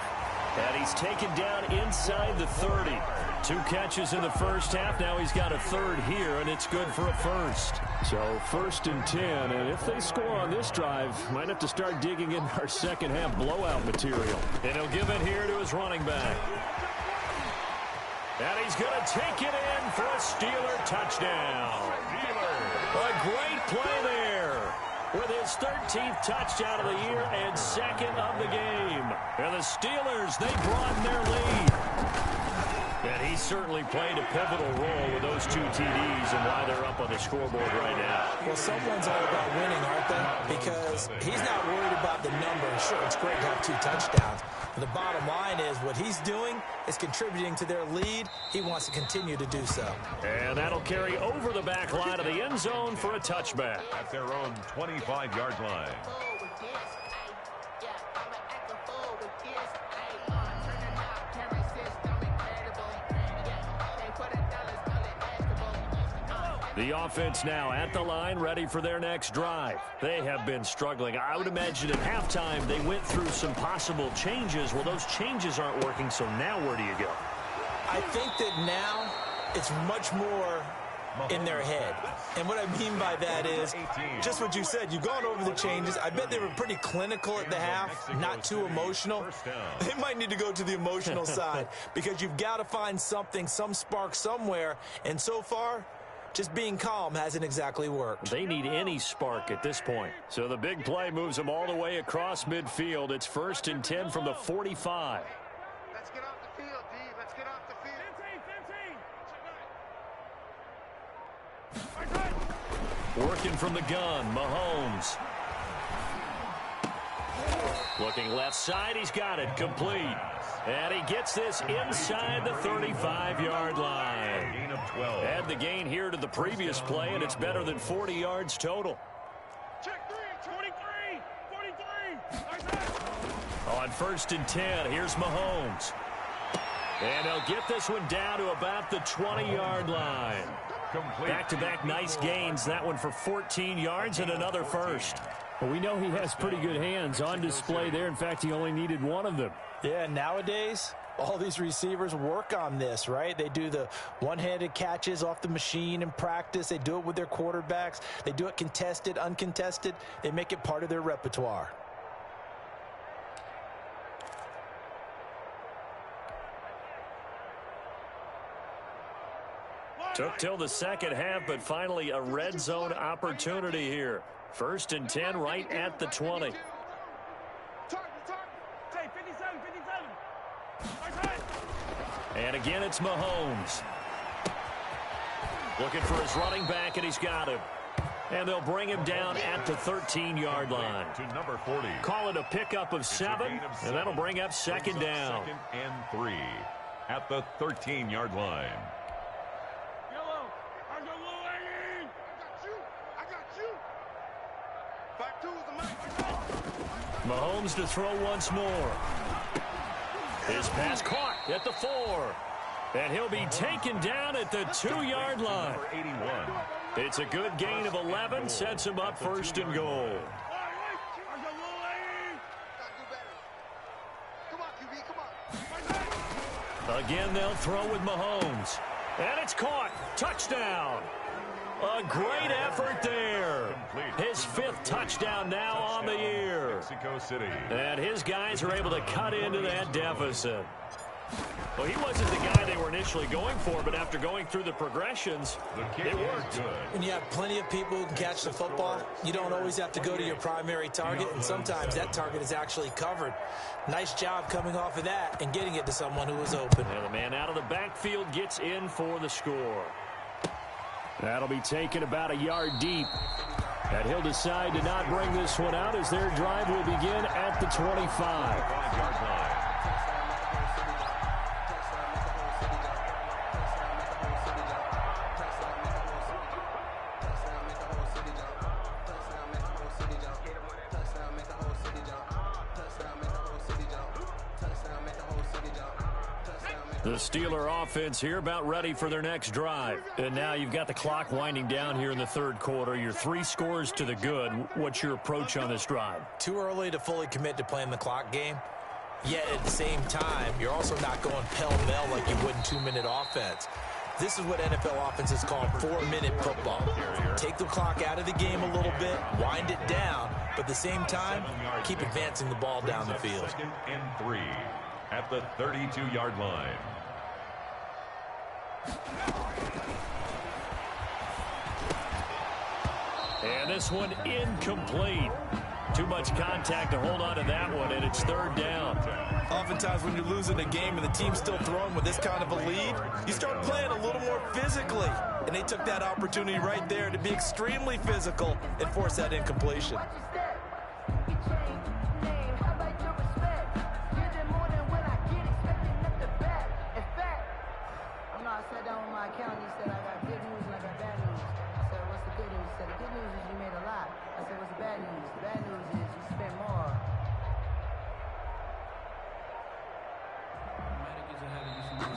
And he's taken down inside the 30. 2 catches in the first half. Now he's got a third here, and it's good for a first. So 1st and 10, and if they score on this drive, might have to start digging in our second half blowout material. And he'll give it here to his running back. And he's going to take it in for a Steeler touchdown. A great play there with his 13th touchdown of the year and second of the game. And the Steelers, they broaden their lead. And he certainly played a pivotal role with those 2 TDs and why they're up on the scoreboard right now. Well, someone's all about winning, aren't they? Because he's not worried about the number. Sure, it's great to have 2 touchdowns. And the bottom line is what he's doing is contributing to their lead. He wants to continue to do so. And that'll carry over the back line of the end zone for a touchback. At their own 25-yard line. The offense now at the line, ready for their next drive. They have been struggling. I would imagine at halftime they went through some possible changes. Well, those changes aren't working, so now where do you go? I think that now it's much more in their head. And what I mean by that is just what you said. You've gone over the changes. I bet they were pretty clinical at the half, not too emotional. They might need to go to the emotional side because you've got to find something, some spark somewhere. And so far, just being calm hasn't exactly worked. They need any spark at this point. So the big play moves them all the way across midfield. It's 1st and 10 from the 45. Let's get off the field, D. Let's get off the field. Working from the gun, Mahomes. Looking left side, he's got it, complete. And he gets this inside the 35-yard line. Gain of 12. Add the gain here to the previous play, and it's better than 40 yards total. Check 3, 23, 43. On 1st and 10, here's Mahomes. And they'll get this one down to about the 20-yard line. Back-to-back nice gains. That one for 14 yards and another first. Well, we know he has pretty good hands on display there. In fact, he only needed one of them. Yeah, nowadays, all these receivers work on this, right? They do the one-handed catches off the machine in practice. They do it with their quarterbacks. They do it contested, uncontested. They make it part of their repertoire. Took till the second half, but finally a red zone opportunity here. 1st and 10 right at the 20. And again, it's Mahomes. Looking for his running back, and he's got him. And they'll bring him down at the 13-yard line. To number 40. Call it a pickup of 7, and that'll bring up second down. 2nd and 3 at the 13-yard line. Mahomes to throw once more. His pass caught at the 4. And he'll be taken down at the 2-yard line. It's a good gain of 11, sets him up 1st and goal. Again, they'll throw with Mahomes. And it's caught. Touchdown. A great effort there. His 5th touchdown now on the year. Mexico City. And his guys are able to cut into that deficit. Well, he wasn't the guy they were initially going for, but after going through the progressions, it worked. When you have plenty of people who can catch the football, you don't always have to go to your primary target, and sometimes that target is actually covered. Nice job coming off of that and getting it to someone who was open. And the man out of the backfield gets in for the score. That'll be taken about a yard deep. And he'll decide to not bring this one out as their drive will begin at the 25. 5-yard line. The Steeler offense here about ready for their next drive. And now you've got the clock winding down here in the 3rd quarter. You're 3 scores to the good. What's your approach on this drive? Too early to fully commit to playing the clock game. Yet at the same time, you're also not going pell-mell like you would in 2-minute offense. This is what NFL offenses call 4-minute football. Take the clock out of the game a little bit, wind it down, but at the same time, keep advancing the ball down the field. 2nd and 3 at the 32-yard line. And this one incomplete. Too much contact to hold on to that one, and it's 3rd down. Oftentimes when you're losing a game and the team's still throwing with this kind of a lead, you start playing a little more physically. And they took that opportunity right there to be extremely physical and force that incompletion.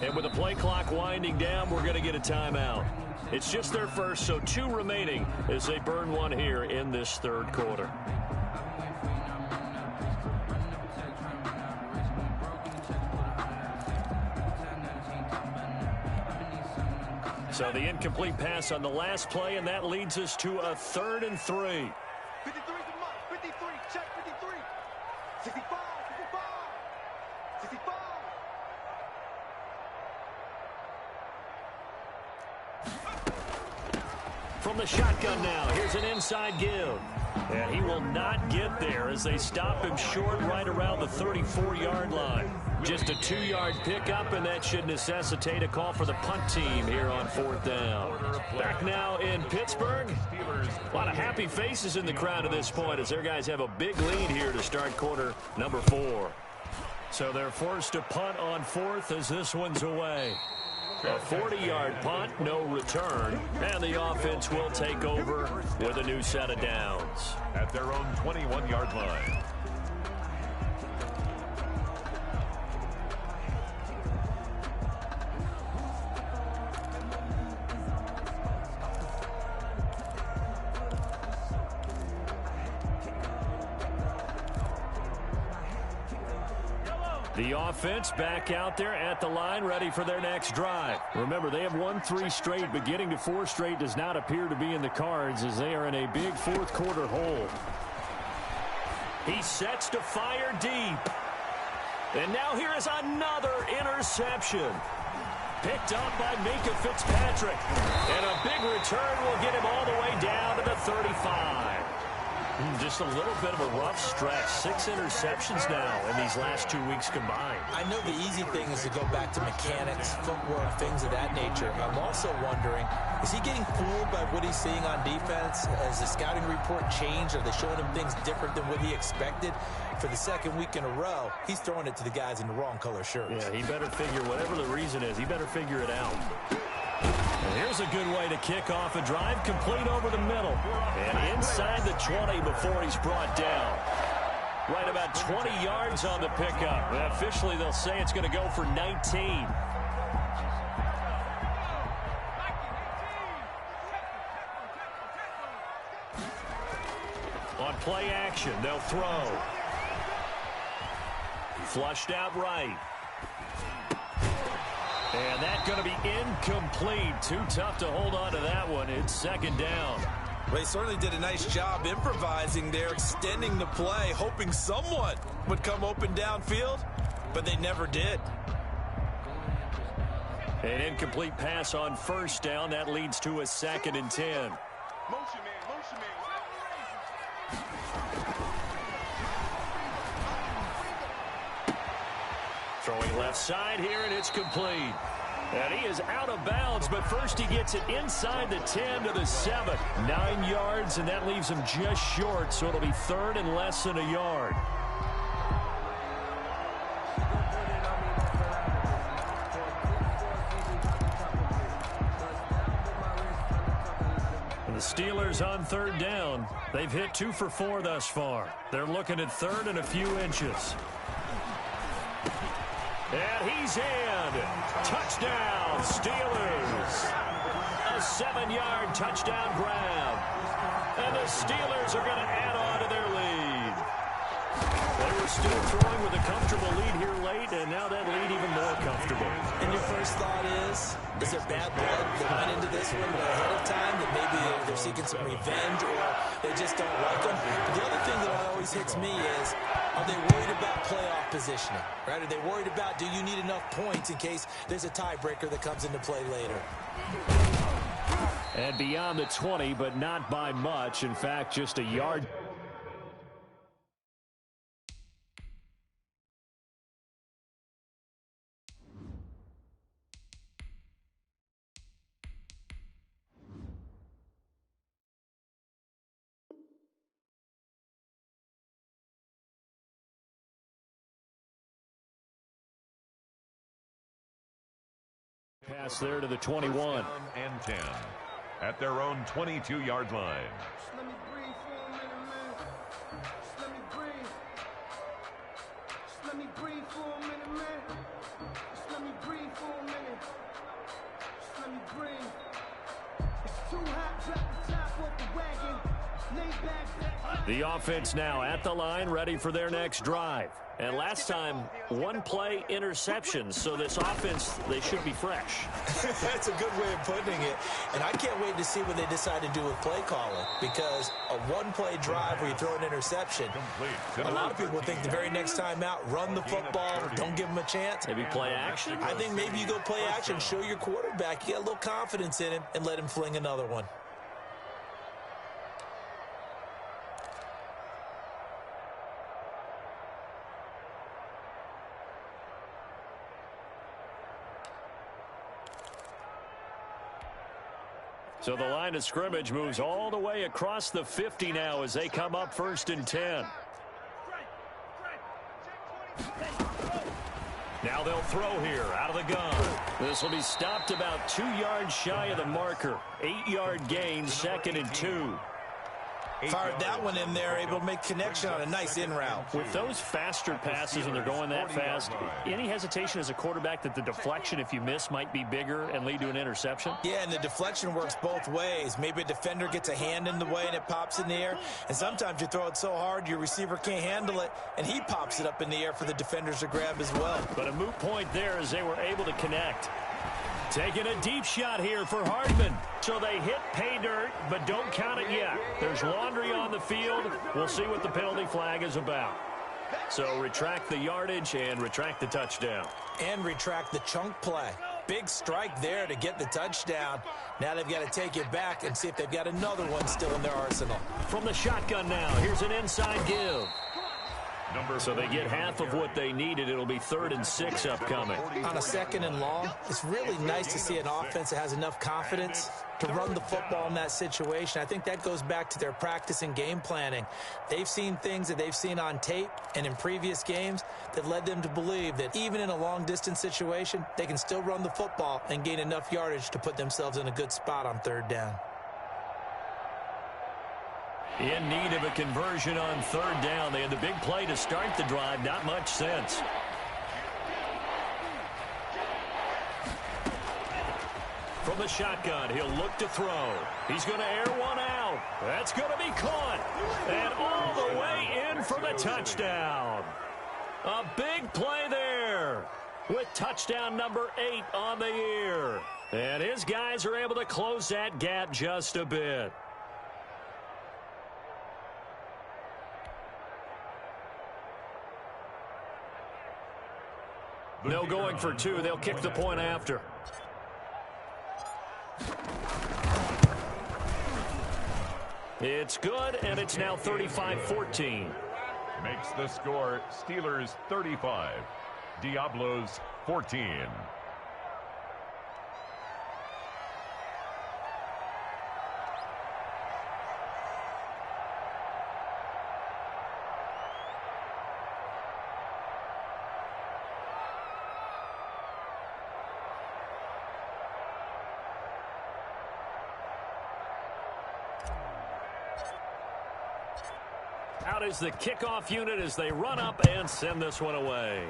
And with the play clock winding down, we're going to get a timeout. It's just their first, so 2 remaining as they burn one here in this 3rd quarter. So the incomplete pass on the last play, and that leads us to a 3rd and 3. 53 is a mark. 53. Check 53. 65. 65. 65. From the shotgun now, here's an inside give. And he will not get there as they stop him short right around the 34-yard line. Just a 2-yard pickup, and that should necessitate a call for the punt team here on 4th down. Back now in Pittsburgh. A lot of happy faces in the crowd at this point as their guys have a big lead here to start quarter number 4. So they're forced to punt on 4th as this one's away. A 40-yard punt, no return, and the offense will take over with a new set of downs. At their own 21-yard line. The offense back out there at the line, ready for their next drive. Remember, they have won 3 straight, but getting to 4 straight does not appear to be in the cards as they are in a big fourth-quarter hole. He sets to fire deep. And now here is another interception. Picked up by Minka Fitzpatrick. And a big return will get him all the way down to the 35. Just a little bit of a rough stretch. 6 interceptions now in these last 2 weeks combined. I know the easy thing is to go back to mechanics, footwork, things of that nature. I'm also wondering, is he getting fooled by what he's seeing on defense? Has the scouting report changed? Are they showing him things different than what he expected? For the second week in a row, he's throwing it to the guys in the wrong color shirts. Yeah, he better figure, whatever the reason is, he better figure it out. And here's a good way to kick off a drive, complete over the middle. And inside the 20 before he's brought down. Right about 20 yards on the pickup. And officially, they'll say it's going to go for 19. On play action, they'll throw. Flushed out right. And that's going to be incomplete. Too tough to hold on to that one. It's second down. They certainly did a nice job improvising there, extending the play, hoping someone would come open downfield, but they never did. An incomplete pass on first down. That leads to a 2nd and 10. Motion man, motion man. Throwing left side here, and it's complete. And he is out of bounds, but first he gets it inside the 10 to the 7. 9 yards, and that leaves him just short, so it'll be 3rd and less than a yard. And the Steelers on 3rd down. They've hit 2 for 4 thus far. They're looking at 3rd and a few inches. And he's in. Touchdown, Steelers. A 7-yard touchdown grab. And the Steelers are going to add on to their lead. They were still throwing with a comfortable lead here late, and now that lead even more comfortable. And your first thought is there bad blood that went into this one ahead of time, that maybe they're seeking some revenge or they just don't like them? But the other thing that always hits me is, are they worried about playoff positioning? Right? Are they worried about, do you need enough points in case there's a tiebreaker that comes into play later? And beyond the 20, but not by much. In fact, just a yard. Pass there to the 21. And 10 at their own 22-yard line. Just let me breathe for a minute, man. Just let me breathe. Just let me breathe for a minute, man. Just let me breathe for a minute. Just let me breathe. It's too hot, drop the top off the wagon. Lay back. The offense now at the line, ready for their next drive. And last time, 1 play interception. So this offense, they should be fresh. That's a good way of putting it. And I can't wait to see what they decide to do with play calling, because a 1-play drive where you throw an interception, a lot of people think the very next time out, run the football, don't give them a chance. Maybe play action? I think maybe you go play action, show your quarterback, you get a little confidence in him, and let him fling another one. So the line of scrimmage moves all the way across the 50 now as they come up 1st and 10. Now they'll throw here out of the gun. This will be stopped about 2 yards shy of the marker. 8-yard gain, 2nd and 2. Fired that one in there, able to make connection on a nice in route. With those faster passes and they're going that fast, any hesitation as a quarterback that the deflection, if you miss, might be bigger and lead to an interception? Yeah, and the deflection works both ways. Maybe a defender gets a hand in the way and it pops in the air, and sometimes you throw it so hard your receiver can't handle it, and he pops it up in the air for the defenders to grab as well. But a moot point there as they were able to connect. Taking a deep shot here for Hardman. So they hit pay dirt, but don't count it yet. There's laundry on the field. We'll see what the penalty flag is about. So retract the yardage and retract the touchdown. And retract the chunk play. Big strike there to get the touchdown. Now they've got to take it back and see if they've got another one still in their arsenal. From the shotgun now, here's an inside give. So they get half of what they needed. It'll be 3rd and 6 upcoming. On a 2nd and long, it's really nice to see an offense that has enough confidence to run the football in that situation. I think that goes back to their practice and game planning. They've seen things that they've seen on tape and in previous games that led them to believe that even in a long-distance situation, they can still run the football and gain enough yardage to put themselves in a good spot on 3rd down. In need of a conversion on 3rd down. They had the big play to start the drive. Not much sense. From the shotgun, he'll look to throw. He's going to air one out. That's going to be caught. And all the way in for the touchdown. A big play there with touchdown number 8 on the year. And his guys are able to close that gap just a bit. No going for 2. They'll kick the point after. It's good, and it's now 35-14. Makes the score Steelers 35, Diablos 14. Out is the kickoff unit as they run up and send this one away.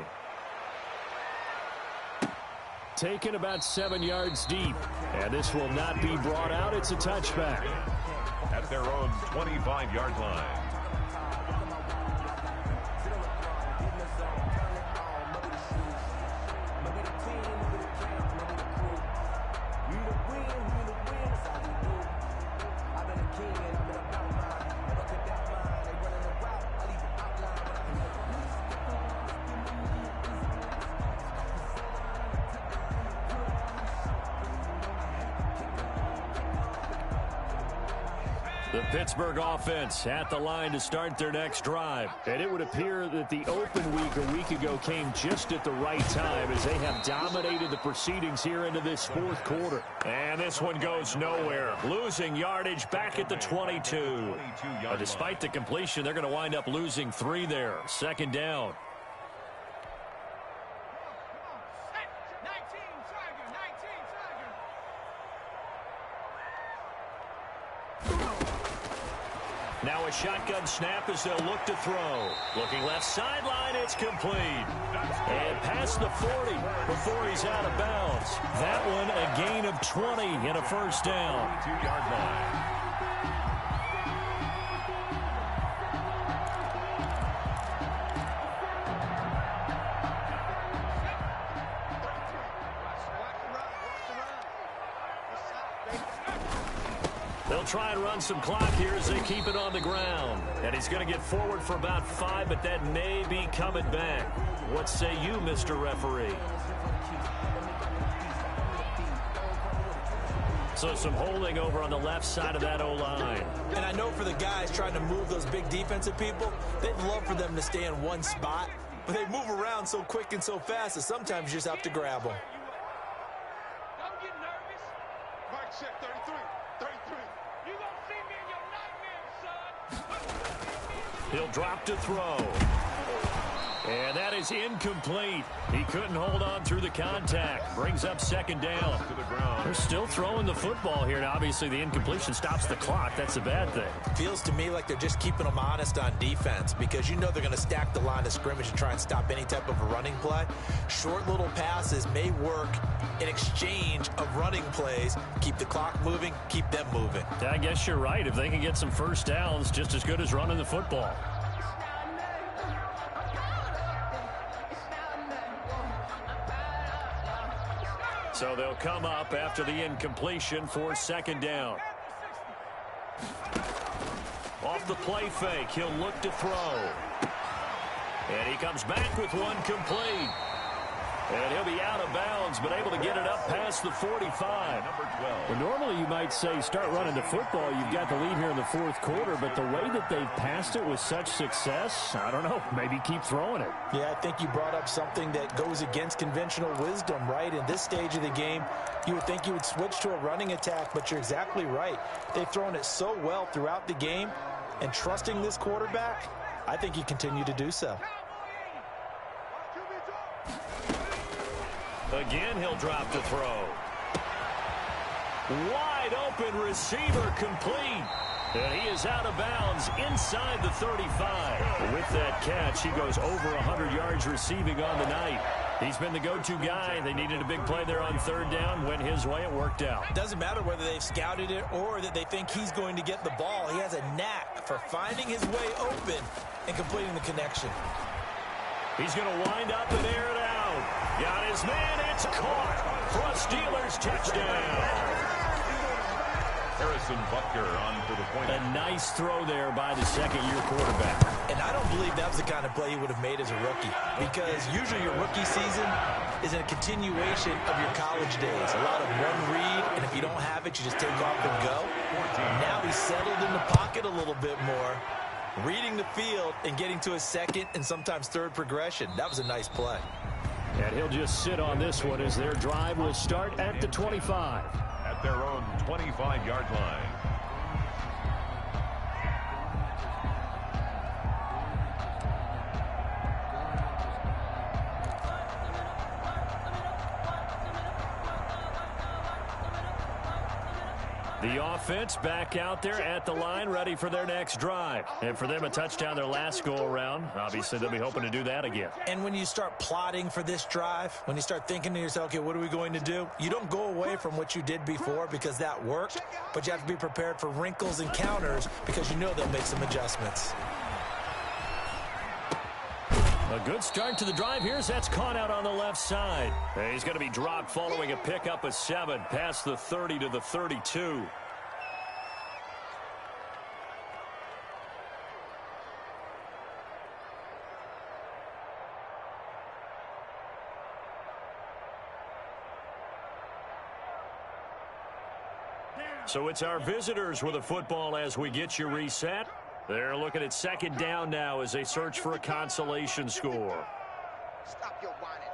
Taken about 7 yards deep. And this will not be brought out. It's a touchback. At their own 25-yard line. The Pittsburgh offense at the line to start their next drive. And it would appear that the open week a week ago came just at the right time as they have dominated the proceedings here into this 4th quarter. And this one goes nowhere. Losing yardage back at the 22. Despite the completion, they're going to wind up losing 3 there. 2nd down. Now a shotgun snap as they'll look to throw. Looking left sideline, it's complete. And past the 40 before he's out of bounds. That one a gain of 20 and a 1st down. 2-yard line. They'll try and run some clock here as they keep it on the ground. And he's going to get forward for about 5, but that may be coming back. What say you, Mr. Referee? So some holding over on the left side of that O-line. And I know for the guys trying to move those big defensive people, they'd love for them to stay in one spot. But they move around so quick and so fast that sometimes you just have to grab them. Don't get nervous. Mark check 33. 33. You gonna see me in your nightmares, son. He'll drop to throw. And that is incomplete. He couldn't hold on through the contact. Brings up second down. To the ground. They're still throwing the football here. Now, obviously, the incompletion stops the clock. That's a bad thing. Feels to me like they're just keeping them honest on defense because you know they're going to stack the line of scrimmage and try and stop any type of a running play. Short little passes may work in exchange of running plays. Keep the clock moving, keep them moving. I guess you're right. If they can get some first downs, just as good as running the football. So they'll come up after the incompletion for second down. Off the play fake, he'll look to throw. And he comes back with one complete. And he'll be out of bounds, but able to get it up past the 45. Number 12. Well, normally you might say start running the football. You've got the lead here in the fourth quarter, but the way that they've passed it with such success, I don't know, maybe keep throwing it. Yeah, I think you brought up something that goes against conventional wisdom, right? In this stage of the game, you would think you would switch to a running attack, but you're exactly right. They've thrown it so well throughout the game, and trusting this quarterback, I think you continue to do so. Again, he'll drop to throw. Wide open receiver complete. And he is out of bounds inside the 35. With that catch, he goes over 100 yards receiving on the night. He's been the go-to guy. They needed a big play there on third down. Went his way. It worked out. It doesn't matter whether they've scouted it or that they think he's going to get the ball. He has a knack for finding his way open and completing the connection. He's going to wind up and air it out. Got his man. It's caught for a Steelers touchdown. Harrison Butker on for the point. A nice throw there by the second-year quarterback. And I don't believe that was the kind of play he would have made as a rookie, because usually your rookie season is a continuation of your college days. A lot of one read, and if you don't have it, you just take off and go. Now he's settled in the pocket a little bit more, reading the field and getting to his second and sometimes third progression. That was a nice play. And he'll just sit on this one as their drive will start at the 25. At their own 25-yard line. The offense back out there at the line, ready for their next drive. And for them, a touchdown their last go-around. Obviously, they'll be hoping to do that again. And when you start plotting for this drive, when you start thinking to yourself, okay, what are we going to do? You don't go away from what you did before because that worked, but you have to be prepared for wrinkles and counters because you know they'll make some adjustments. A good start to the drive here as that's caught out on the left side. And he's going to be dropped following a pickup of 7 past the 30 to the 32. So it's our visitors with a football as we get you reset. They're looking at second down now as they search for a consolation score. Stop your whining.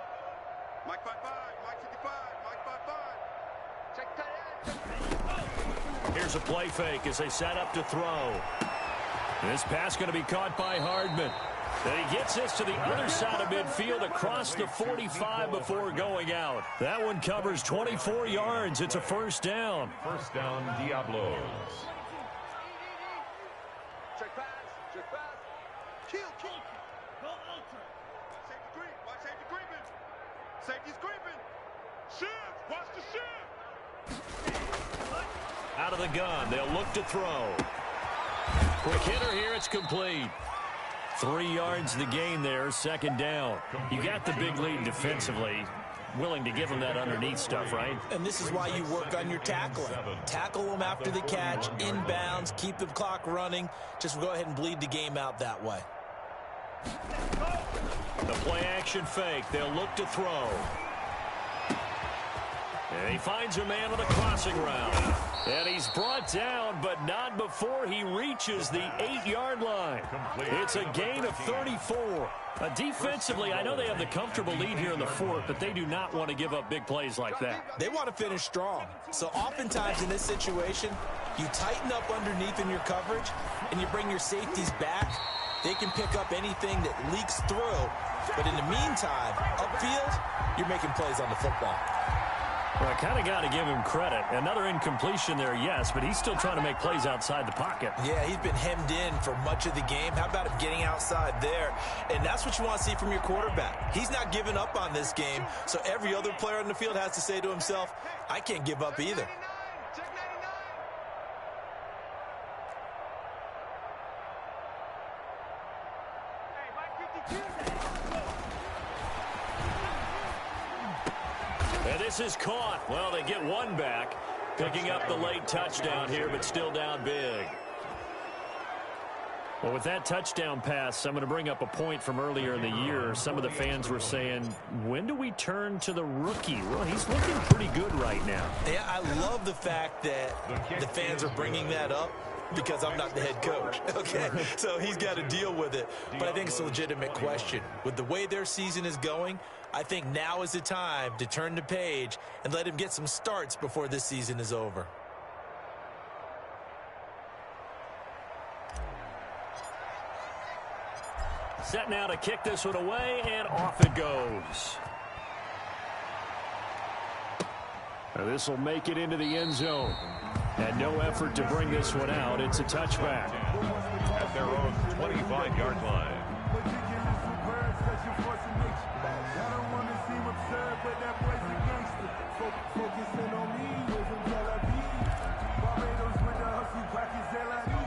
Mike 5-5, Mike 55, Mike 5-5. Check that. Here's a play fake as they set up to throw. This pass going to be caught by Hardman. And he gets this to the other side of midfield across the 45 before going out. That one covers 24 yards. It's a first down. First down, Diablos. Check pass, check pass. Kill. Go ultra. Safety creep, watch safety creeping. Safety's creeping. Shift, watch the shift. Out of the gun, they'll look to throw. Quick hitter here, it's complete. 3 yards the gain there, second down. You got the big lead defensively. Willing to give them that underneath stuff, right? And this is why you work on your tackling. Tackle them after the catch, inbounds, keep the clock running. Just go ahead and bleed the game out that way. The play action fake. They'll look to throw. And he finds a man on the crossing route. And he's brought down, but not before he reaches the 8-yard line. It's a gain of 34. Defensively, I know they have the comfortable lead here in the fourth, but they do not want to give up big plays like that. They want to finish strong. So oftentimes in this situation, you tighten up underneath in your coverage, and you bring your safeties back. They can pick up anything that leaks through But in the meantime, upfield, you're making plays on the football. Well, I kind of got to give him credit. Another incompletion there, yes, but he's still trying to make plays outside the pocket. Yeah, he's been hemmed in for much of the game. How about him getting outside there? And that's what you want to see from your quarterback. He's not giving up on this game, so every other player on the field has to say to himself, I can't give up either. And this is caught. Well, they get one back, picking up the late touchdown here, but still down big. Well, with that touchdown pass, I'm going to bring up a point from earlier in the year. Some of the fans were saying, when do we turn to the rookie? Well, he's looking pretty good right now. Yeah, I love the fact that the fans are bringing that up because I'm not the head coach. Okay, so he's got to deal with it. But I think it's a legitimate question. With the way their season is going, I think now is the time to turn the page and let him get some starts before this season is over. Set now to kick this one away, and off it goes. Now this will make it into the end zone. And no effort to bring this one out. It's a touchback. At their own 25-yard line.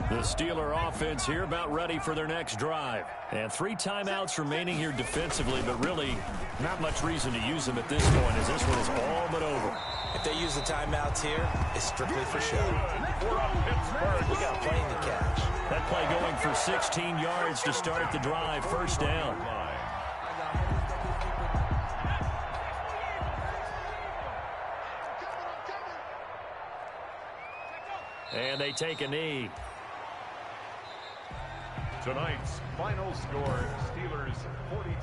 The Steeler offense here about ready for their next drive. And 3 timeouts remaining here defensively, but really not much reason to use them at this point as this one is all but over. If they use the timeouts here, it's strictly for show. We got playing to catch. That play going for 16 yards to start the drive. First down. And they take a knee. Tonight's final score, Steelers 42,